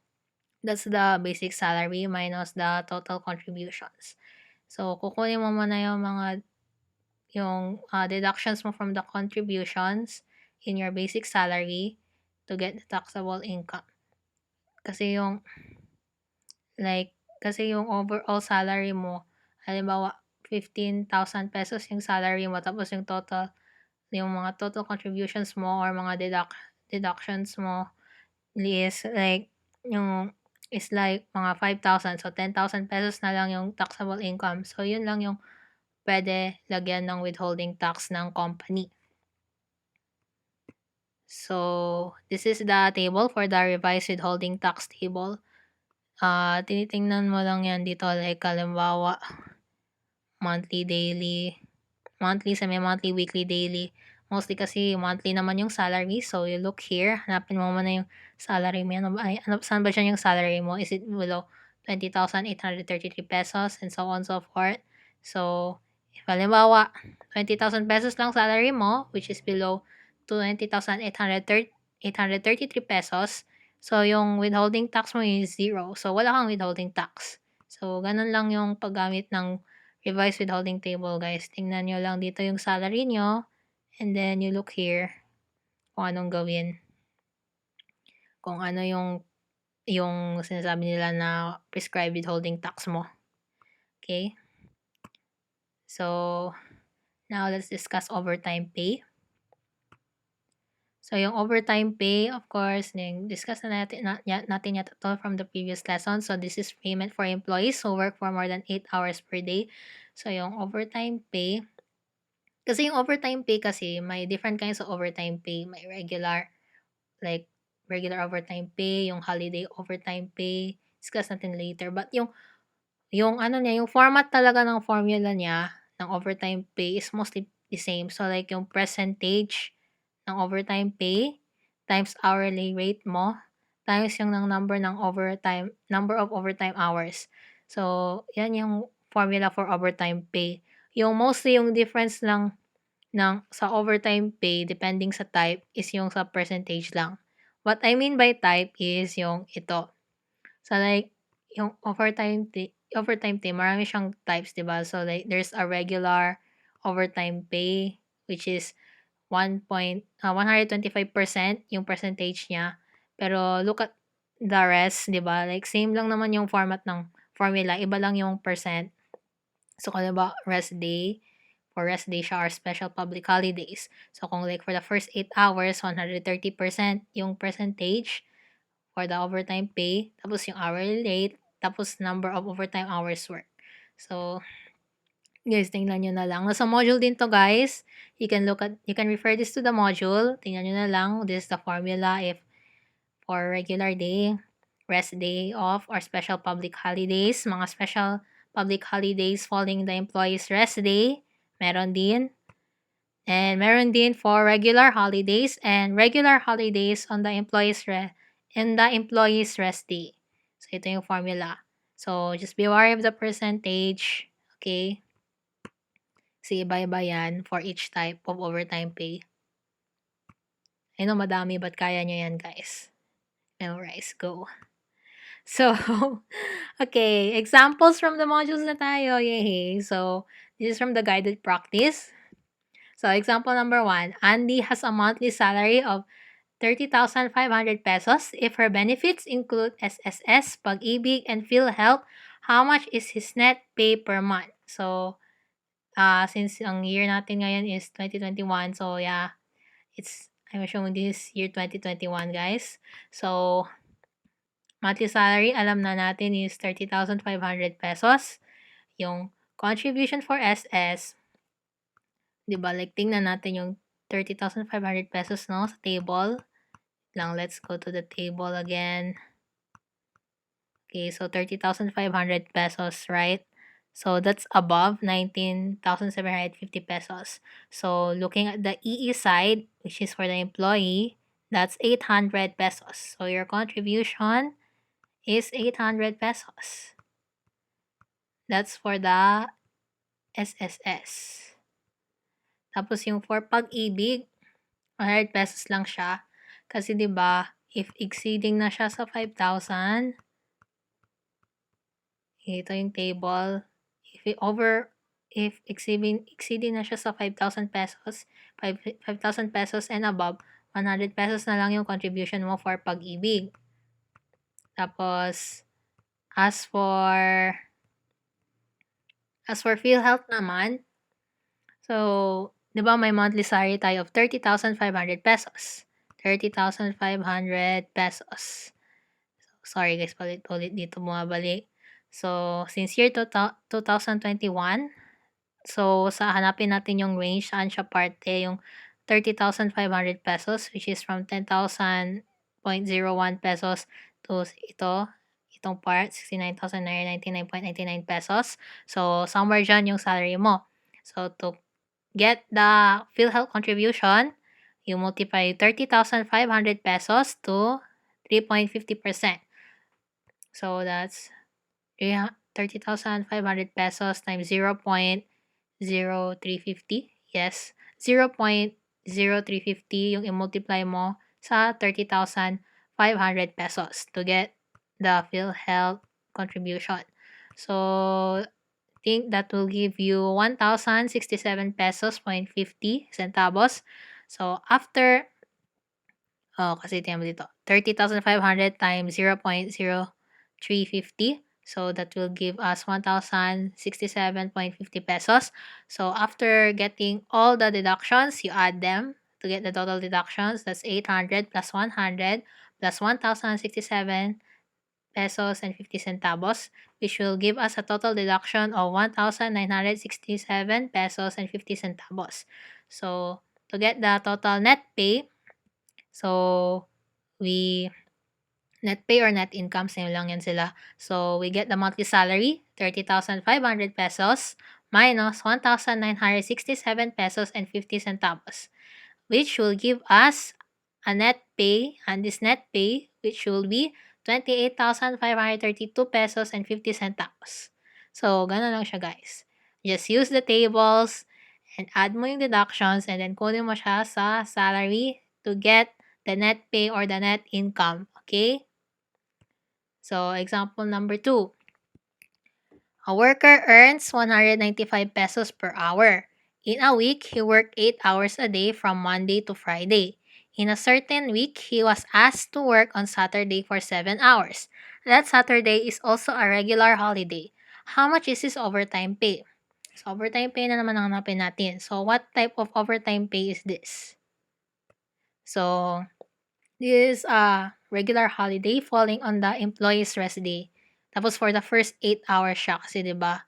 that's the basic salary minus the total contributions. So, kukunin mo muna yung deductions mo from the contributions in your basic salary to get the taxable income. Kasi yung overall salary mo, halimbawa, 15,000 pesos yung salary mo, tapos yung mga total contributions mo or mga deductions mo is like mga 5,000. So, 10,000 pesos na lang yung taxable income. So, yun lang yung pwede lagyan ng withholding tax ng company. So, this is the table for the revised withholding tax table. Tinitingnan mo lang yan dito, like, halimbawa, monthly, daily, semi-monthly, weekly, daily. Mostly kasi monthly naman yung salary. So, you look here. Hanapin mo muna yung salary mo. Saan ba siya yung salary mo? Is it below 20,833 pesos and so on and so forth? So, if halimbawa, 20,000 pesos lang salary mo, which is below 20,833 pesos, so yung withholding tax mo is 0. So, wala kang withholding tax. So, ganun lang yung paggamit ng revised withholding table, guys. Tingnan nyo lang dito yung salary nyo. And then, you look here kung anong gawin. Kung ano yung sinasabi nila na prescribed withholding tax mo. Okay? So, now let's discuss overtime pay. So, yung overtime pay, of course, discuss na natin ito from the previous lesson. So, this is payment for employees who work for more than 8 hours per day. So, yung overtime pay, kasi yung overtime pay kasi, may different kinds of overtime pay. May regular overtime pay, yung holiday overtime pay. Discuss natin later. But yung format talaga ng formula niya, ng overtime pay is mostly the same. So, like, yung percentage ng overtime pay times hourly rate mo times yung number of overtime hours. So, yan yung formula for overtime pay. Yung mostly yung difference lang sa overtime pay depending sa type is yung sa percentage lang. What I mean by type is yung ito. So, like, yung overtime pay, marami siyang types, 'di ba? So, like, there's a regular overtime pay, which is 125% yung percentage niya. Pero look at the rest, 'di ba? Like, same lang naman yung format ng formula, iba lang yung percent. So, kung ba rest day, for rest day siya or special public holidays. So, kung like for the first 8 hours, 130% yung percentage for the overtime pay, tapos yung hourly rate, tapos number of overtime hours work. So, guys, tingnan nyo na lang. Nasa module din to, guys. You can refer this to the module. Tingnan nyo na lang. This is the formula if for regular day, rest day off, or special public holidays. Mga special public holidays falling the employee's rest day. Meron din. And meron din for regular holidays and regular holidays on the employee's rest day. So, ito yung formula. So, just be aware of the percentage. Okay? Kasi iba-iba yan for each type of overtime pay. I know madami, but kaya nyo yan, guys. Memorize. Go. So, okay. Examples from the modules na tayo. Yay! So, this is from the guided practice. So, example number 1. Andy has a monthly salary of 30,500 pesos. If her benefits include SSS, Pag-ibig, and PhilHealth, how much is his net pay per month? So, since ang year natin ngayon is 2021, so yeah, I'm assuming this year 2021, guys. So, monthly salary, alam na natin is 30,500 pesos. Yung contribution for SS, di ba, like, tingnan natin yung 30,500 pesos, no, sa table. Lang, let's go to the table again. Okay, so 30,500 pesos, right? So that's above 19,750 pesos. So looking at the EE side, which is for the employee, that's 800 pesos. So your contribution is 800 pesos. That's for the SSS. Tapos yung for Pag-ibig, 100 pesos lang siya. Kasi 'di ba, if exceeding na siya sa 5,000, ito yung table. If exceeding na siya sa 5,000 pesos, 5,000 pesos and above, 100 pesos na lang yung contribution mo for Pag-ibig. Tapos, as for PhilHealth naman, so, di ba may monthly salary tayo of 30,500 pesos. 30,500 pesos. Sorry guys, palit-ulit dito bumabalik. So, since year 2021, so sa hanapin natin yung range, saan siya parte, yung 30,500 pesos, which is from 10,000.01 pesos to itong part, 69,999.99 pesos. So, somewhere dyan yung salary mo. So, to get the PhilHealth contribution, you multiply 30,500 pesos to 3.50%. So, that's 30,500 pesos times 0.0350. Yes, 0.0350 yung i-multiply mo sa 30,500 pesos to get the PhilHealth contribution. So, I think that will give you 1,067 pesos 50 centavos. So, after, kasi tingnan mo dito, 30,500 times 0.0350. So, that will give us 1,067.50 pesos. So, after getting all the deductions, you add them to get the total deductions. That's 800 plus 100 plus 1,067 pesos and 50 centavos, which will give us a total deduction of 1,967 pesos and 50 centavos. So, to get the total net pay, so, net pay or net income, same lang yan sila. So, we get the monthly salary, 30,500 pesos minus 1,967 pesos and 50 centavos, which will give us a net pay, and this net pay, which will be 28,532 pesos and 50 centavos. So, ganun lang siya guys. Just use the tables and add mo yung deductions and then kunin mo siya sa salary to get the net pay or the net income. Okay? So, example number 2. A worker earns 195 pesos per hour. In a week, he worked 8 hours a day from Monday to Friday. In a certain week, he was asked to work on Saturday for 7 hours. That Saturday is also a regular holiday. How much is his overtime pay? So, overtime pay na naman ang hanapin natin. So, what type of overtime pay is this? So, this is a regular holiday falling on the employee's rest day. Tapos for the first 8 hours siya kasi 'di ba?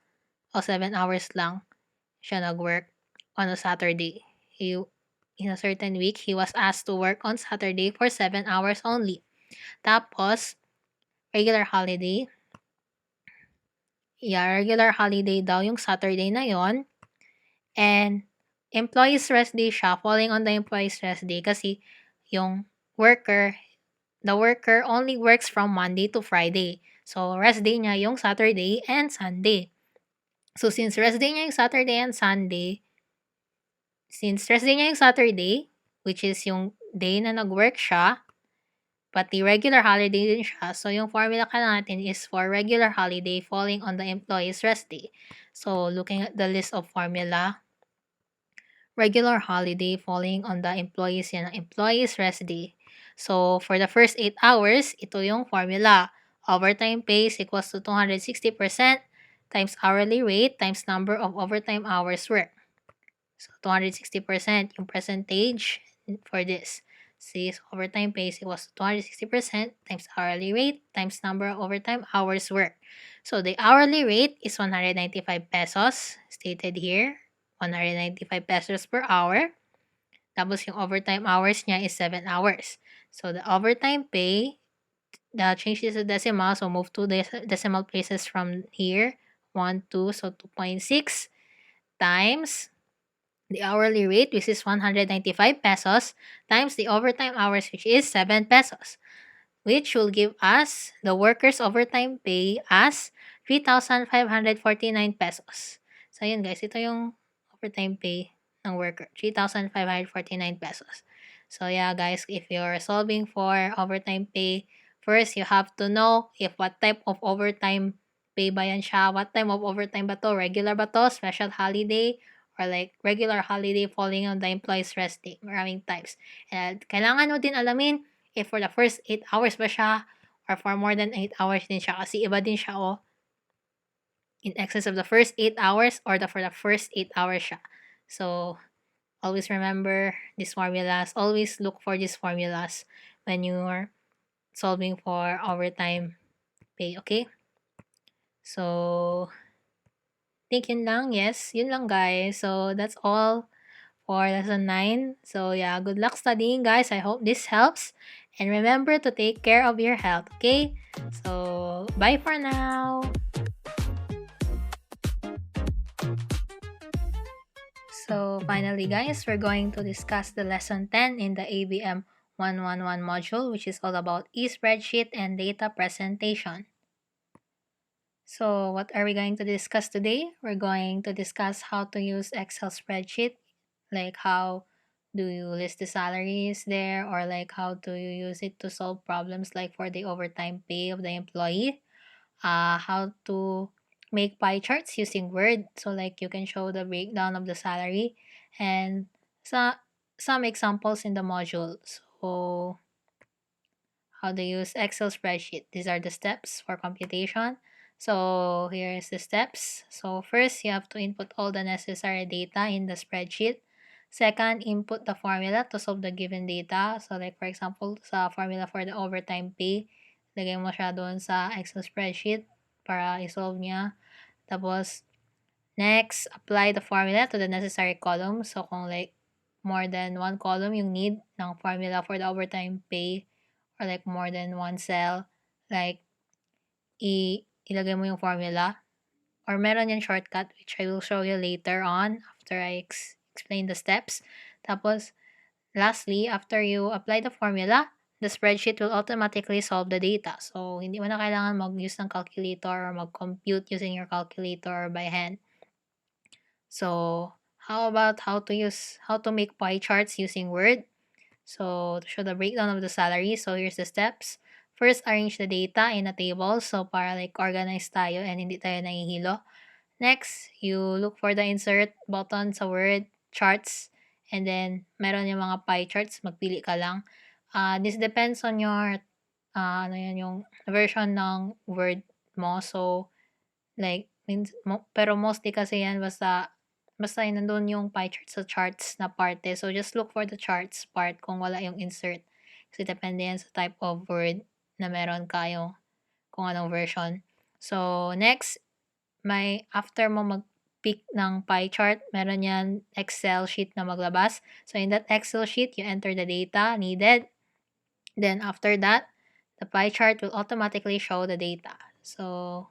O 7 hours lang siya nag-work on a Saturday. In a certain week, he was asked to work on Saturday for 7 hours only. Tapos, regular holiday. Yeah, regular holiday daw yung Saturday na yon. And employee's rest day siya, falling on the employee's rest day kasi yung the worker only works from Monday to Friday. So, rest day niya yung Saturday and Sunday. So, since rest day niya yung Saturday and Sunday, which is yung day na nag-work siya, pati regular holiday din siya. So, yung formula ka natin is for regular holiday falling on the employee's rest day. So, looking at the list of formula, regular holiday falling on the employee's rest day. So, for the first 8 hours, ito yung formula. Overtime pay is equals to 260% times hourly rate times number of overtime hours worked. So, 260% yung percentage for this. See, so overtime pay is equals to 260% times hourly rate times number of overtime hours worked. So, the hourly rate is 195 pesos, stated here. 195 pesos per hour. Tapos yung overtime hours niya is 7 hours. So, the overtime pay, change this to decimal. So, move 2 decimal places from here. 1, 2, so 2.6 times the hourly rate, which is 195 pesos, times the overtime hours, which is 7 pesos, which will give us the workers' overtime pay as 3,549 pesos. So, yun guys, ito yung overtime pay ng worker, 3,549 pesos. So, yeah guys, if you're solving for overtime pay, first, you have to know if what type of overtime pay ba yan siya, what type of overtime ba to, regular ba to, special holiday, or like regular holiday falling on the employee's rest day. Maraming types. And kailangan mo din alamin if for the first 8 hours ba siya or for more than 8 hours din siya. Kasi iba din siya in excess of the first 8 hours or for the first 8 hours siya. So, always remember these formulas. Always look for these formulas when you're solving for overtime pay, okay? So, I think yun lang. Yes, yun lang guys. So, that's all for lesson 9. So, yeah, good luck studying guys. I hope this helps. And remember to take care of your health, okay? So, bye for now. So, finally guys, we're going to discuss the lesson 10 in the ABM 111 module, which is all about e-spreadsheet and data presentation. So, what are we going to discuss today? We're going to discuss how to use Excel spreadsheet, like how do you list the salaries there, or like how do you use it to solve problems like for the overtime pay of the employee, how to make pie charts using Word, so like you can show the breakdown of the salary, and some examples in the module. So, how to use Excel spreadsheet. These are the steps for computation. So here's the steps. So first, you have to input all the necessary data in the spreadsheet. Second, input the formula to solve the given data. So like for example, sa formula for the overtime pay, lagay mo siya doon sa Excel spreadsheet para isolve niya. Tapos, next, apply the formula to the necessary column. So kung like more than one column yung need ng formula for the overtime pay, or like more than one cell, like ilagay mo yung formula, or meron yung shortcut which I will show you later on after I explain the steps. Tapos, lastly, after you apply the formula, the spreadsheet will automatically solve the data. So, hindi mo na kailangan mag-use ng calculator or mag-compute using your calculator by hand. So, how about how to make pie charts using Word? So, to show the breakdown of the salary, so here's the steps. First, arrange the data in a table. So, para like organize tayo and hindi tayo nahihilo. Next, you look for the insert button sa Word, charts, and then meron yung mga pie charts, magpili ka lang. This depends on your, ano yan, yung version ng Word mo. So, like, pero mostly kasi yan basta yun nandun yung pie chart sa charts na parte. So, just look for the charts part kung wala yung insert. Kasi depende yan sa type of word na meron kayo, kung anong version. So, next, after mo mag-pick ng pie chart, meron yan Excel sheet na maglabas. So, in that Excel sheet, you enter the data needed. Then, after that, the pie chart will automatically show the data. So,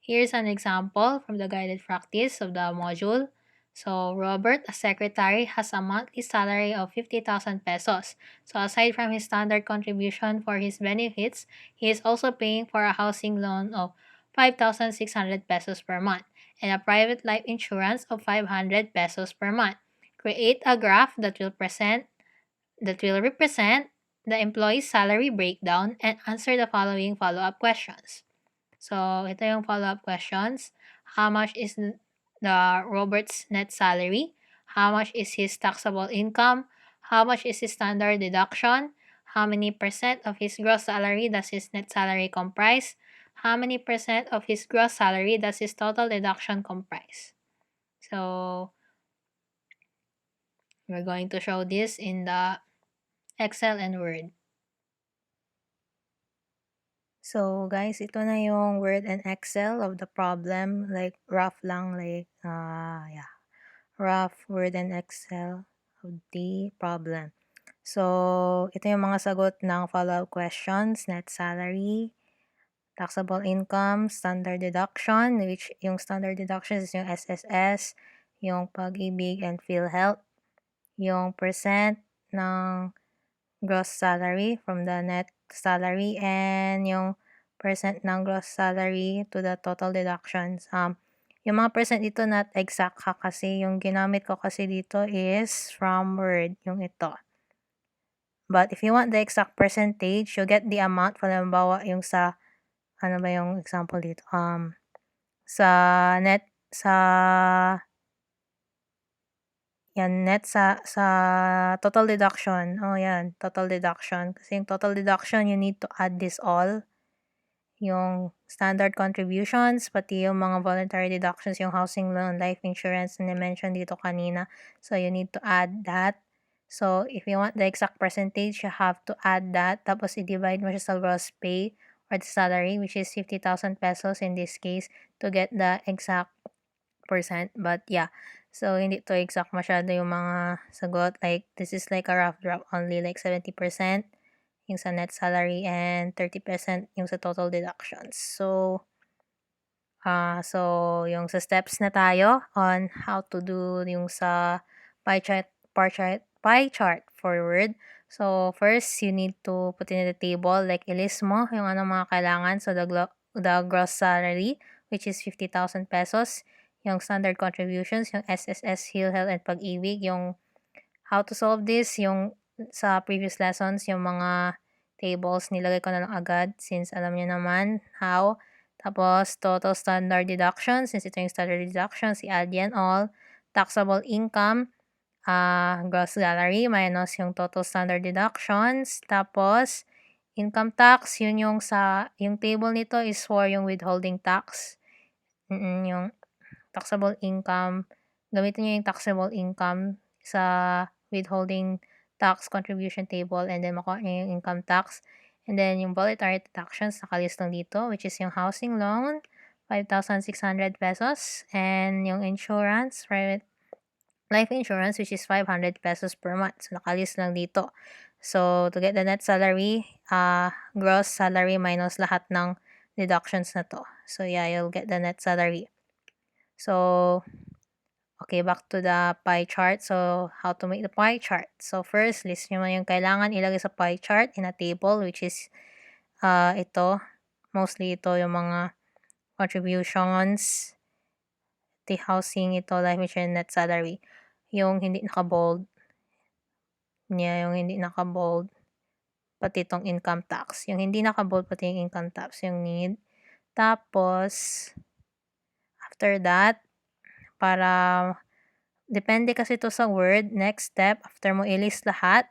here's an example from the guided practice of the module. So, Robert, a secretary, has a monthly salary of 50,000 pesos. So, aside from his standard contribution for his benefits, he is also paying for a housing loan of 5,600 pesos per month and a private life insurance of 500 pesos per month. Create a graph that will represent the employee's salary breakdown and answer the following follow-up questions. So, ito yung follow-up questions. How much is the Robert's net salary? How much is his taxable income? How much is his standard deduction? How many percent of his gross salary does his net salary comprise? How many percent of his gross salary does his total deduction comprise? So, we're going to show this in the Excel and Word. So, guys, ito na yung Word and Excel of the problem. Like, rough lang. Like, rough Word and Excel of the problem. So, ito yung mga sagot ng follow-up questions. Net salary, taxable income, standard deduction, which yung standard deduction is yung SSS, yung pag-ibig and PhilHealth, yung percent ng gross salary from the net salary, and yung percent ng gross salary to the total deductions. Yung mga percent dito not exact ha, kasi yung ginamit ko kasi dito is from Word, yung ito. But if you want the exact percentage, you get the amount. Halimbawa, yung sa, ano ba yung example dito? Sa net, net sa total deduction. Oh, yan, total deduction. Kasi yung total deduction, you need to add this all. Yung standard contributions, pati yung mga voluntary deductions, yung housing loan, life insurance na mention dito kanina. So, you need to add that. So, if you want the exact percentage, you have to add that. Tapos, i-divide mo siya sa gross pay or the salary, which is 50,000 pesos in this case, to get the exact percent. But, yeah. So, hindi to exact masyado yung mga sagot. Like, this is like a rough draft only, like 70% yung sa net salary and 30% yung sa total deductions. So, yung sa steps na tayo on how to do yung sa pie chart forward. So, first, you need to put in the table, like, ilist mo yung ano mga kailangan. So, the gross salary, which is 50,000 pesos. Yung standard contributions, yung SSS, PhilHealth, and Pag-ibig. Yung how to solve this, yung sa previous lessons, yung mga tables, nilagay ko na lang agad since alam niyo naman how. Tapos, total standard deduction, since ito yung standard deduction, i-add yan all. Taxable income, gross salary minus yung total standard deductions. Tapos, income tax, yun yung table nito is for yung withholding tax. Yung taxable income, gamitin nyo yung taxable income sa withholding tax contribution table, and then makuha nyo yung income tax. And then yung voluntary deductions, nakalist lang dito, which is yung housing loan, 5,600 pesos, and yung insurance, private life insurance, which is 500 pesos per month. So, nakalist lang dito. So, to get the net salary, gross salary minus lahat ng deductions na to. So, yeah, you'll get the net salary. So, Okay, back to the pie chart. So, how to make the pie chart. So, first, list nyo yung kailangan ilagay sa pie chart in a table, which is ito. Mostly ito yung mga contributions, the housing, ito, life insurance, net salary. Yung hindi naka-bold niya, yung hindi naka-bold, pati itong income tax. Yung hindi naka-bold, pati yung income tax, yung need. Tapos, after that, para depende kasi ito sa word. Next step, after mo i-list lahat,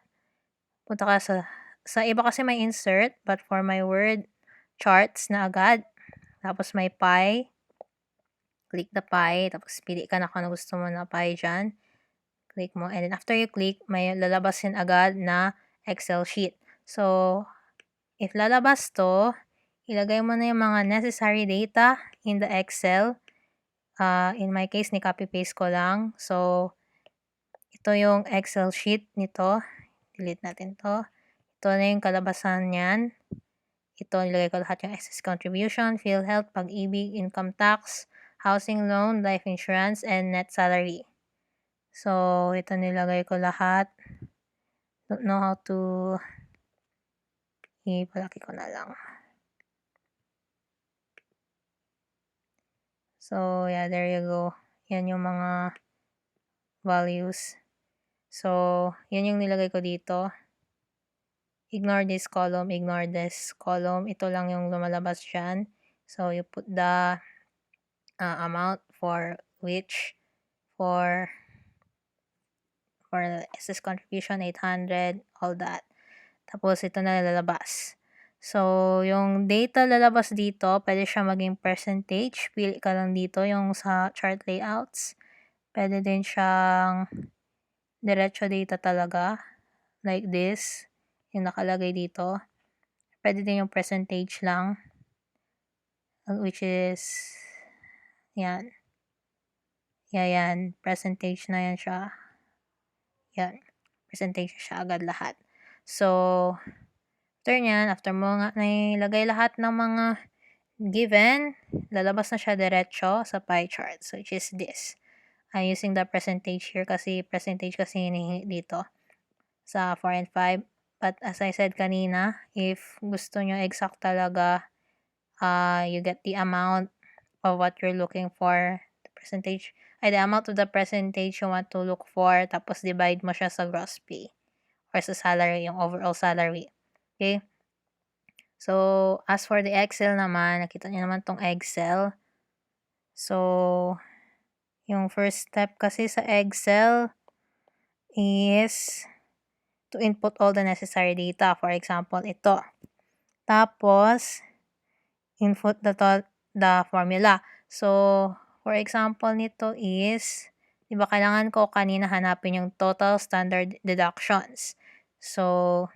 punta ka sa iba kasi may insert, but for my word, charts na agad. Tapos may pie. Click the pie. Tapos pili ka na kung ano gusto mo na pie dyan. Click mo. And then after you click, may lalabas yan agad na Excel sheet. So, if lalabas to, ilagay mo na yung mga necessary data in the Excel. In my case, ni-copy-paste ko lang. So, ito yung Excel sheet nito. Delete natin to. Ito na yung kalabasan niyan. Ito, nilagay ko lahat yung excess contribution, PhilHealth, Pag-ibig, income tax, housing loan, life insurance, and net salary. So, ito nilagay ko lahat. Don't know how to ipalaki ko na lang. So, yeah, there you go. Yan yung mga values. So, yan yung nilagay ko dito. Ignore this column, ignore this column. Ito lang yung lumalabas dyan. So, you put the amount for which, for excess contribution, 800, all that. Tapos, ito na lalabas. So, yung data lalabas dito, pwede siya maging percentage. Pili ka lang dito yung sa chart layouts. Pwede din siyang diretso data talaga. Like this. Yung nakalagay dito. Pwede din yung percentage lang. Which is, yan. Yan. Percentage na yan siya. Yan. Percentage siya agad lahat. So, after mo nga nailagay lahat ng mga given, lalabas na siya diretso sa pie chart. So, which is this. I'm using the percentage here kasi percentage kasi hinihingi dito sa 4 and 5. But as I said kanina, if gusto nyo exact talaga, you get the amount of what you're looking for. The amount of the percentage you want to look for, tapos divide mo siya sa gross pay or sa salary, yung overall salary. Okay? So, as for the Excel naman, nakita niyo naman tong Excel. So, yung first step kasi sa Excel is to input all the necessary data. For example, ito. Tapos, input the formula. So, for example nito is, di ba kailangan ko kanina hanapin yung total standard deductions. So,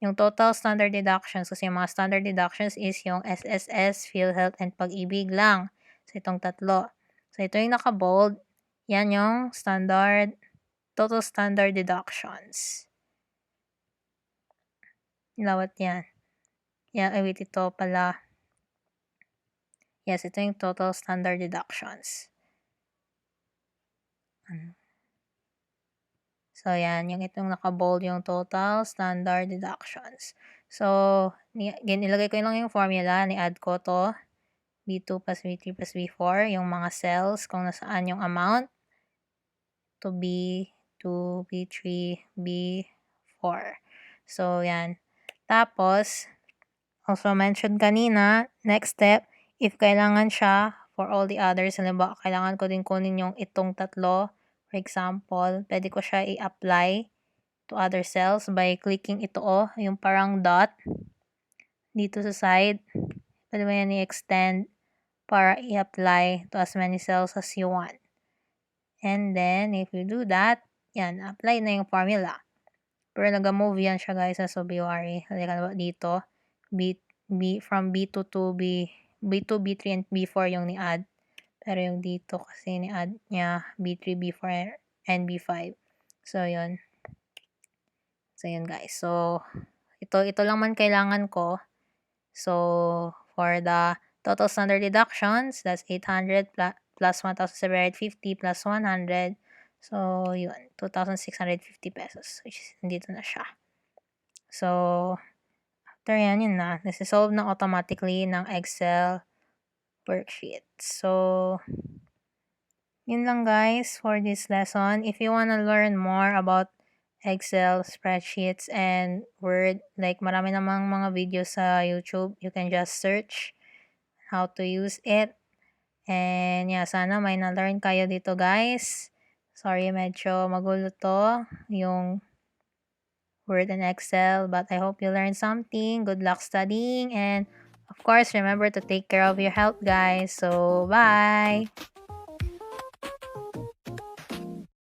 yung total standard deductions, kasi yung mga standard deductions is yung SSS, PhilHealth, and Pag-ibig lang. So, itong tatlo. So, ito yung naka-bold. Yan yung total standard deductions. Lawat yan. Wait, ito pala. Yes, ito yung total standard deductions. So, yan. Yung itong naka-bold yung total standard deductions. So, nilagay ko lang yung formula. Ni-add ko to. B2 plus B3 plus B4. Yung mga cells kung nasaan yung amount. To B2, B3, B4. So, yan. Tapos, also mentioned kanina, next step, if kailangan siya for all the others, halimbawa, kailangan ko din kunin yung itong tatlo. For example, pwede ko siya i-apply to other cells by clicking ito yung parang dot dito sa side. Pwede mo yan i-extend para i-apply to as many cells as you want. And then, if you do that, yan, apply na yung formula. Pero nag-move yan siya guys, so be worry. Halika dito, from B2 to B2, B3, and B4 yung ni-add. Pero yung dito kasi ni-add niya B3, B4, and B5. So, yun. So, yun guys. So, ito lang man kailangan ko. So, for the total standard deductions, that's 800 plus 1,750 plus 100. So, yun, 2,650 pesos, which is nandito na siya. So, after yan, yun na. Nasisolve na automatically ng Excel worksheet. So, yun lang guys for this lesson. If you wanna learn more about Excel, spreadsheets, and Word, like marami namang mga videos sa YouTube, you can just search how to use it. And yeah, sana may na-learn kayo dito guys. Sorry, medyo magulo to, yung Word and Excel, but I hope you learned something. Good luck studying, and of course, remember to take care of your health guys. So, bye!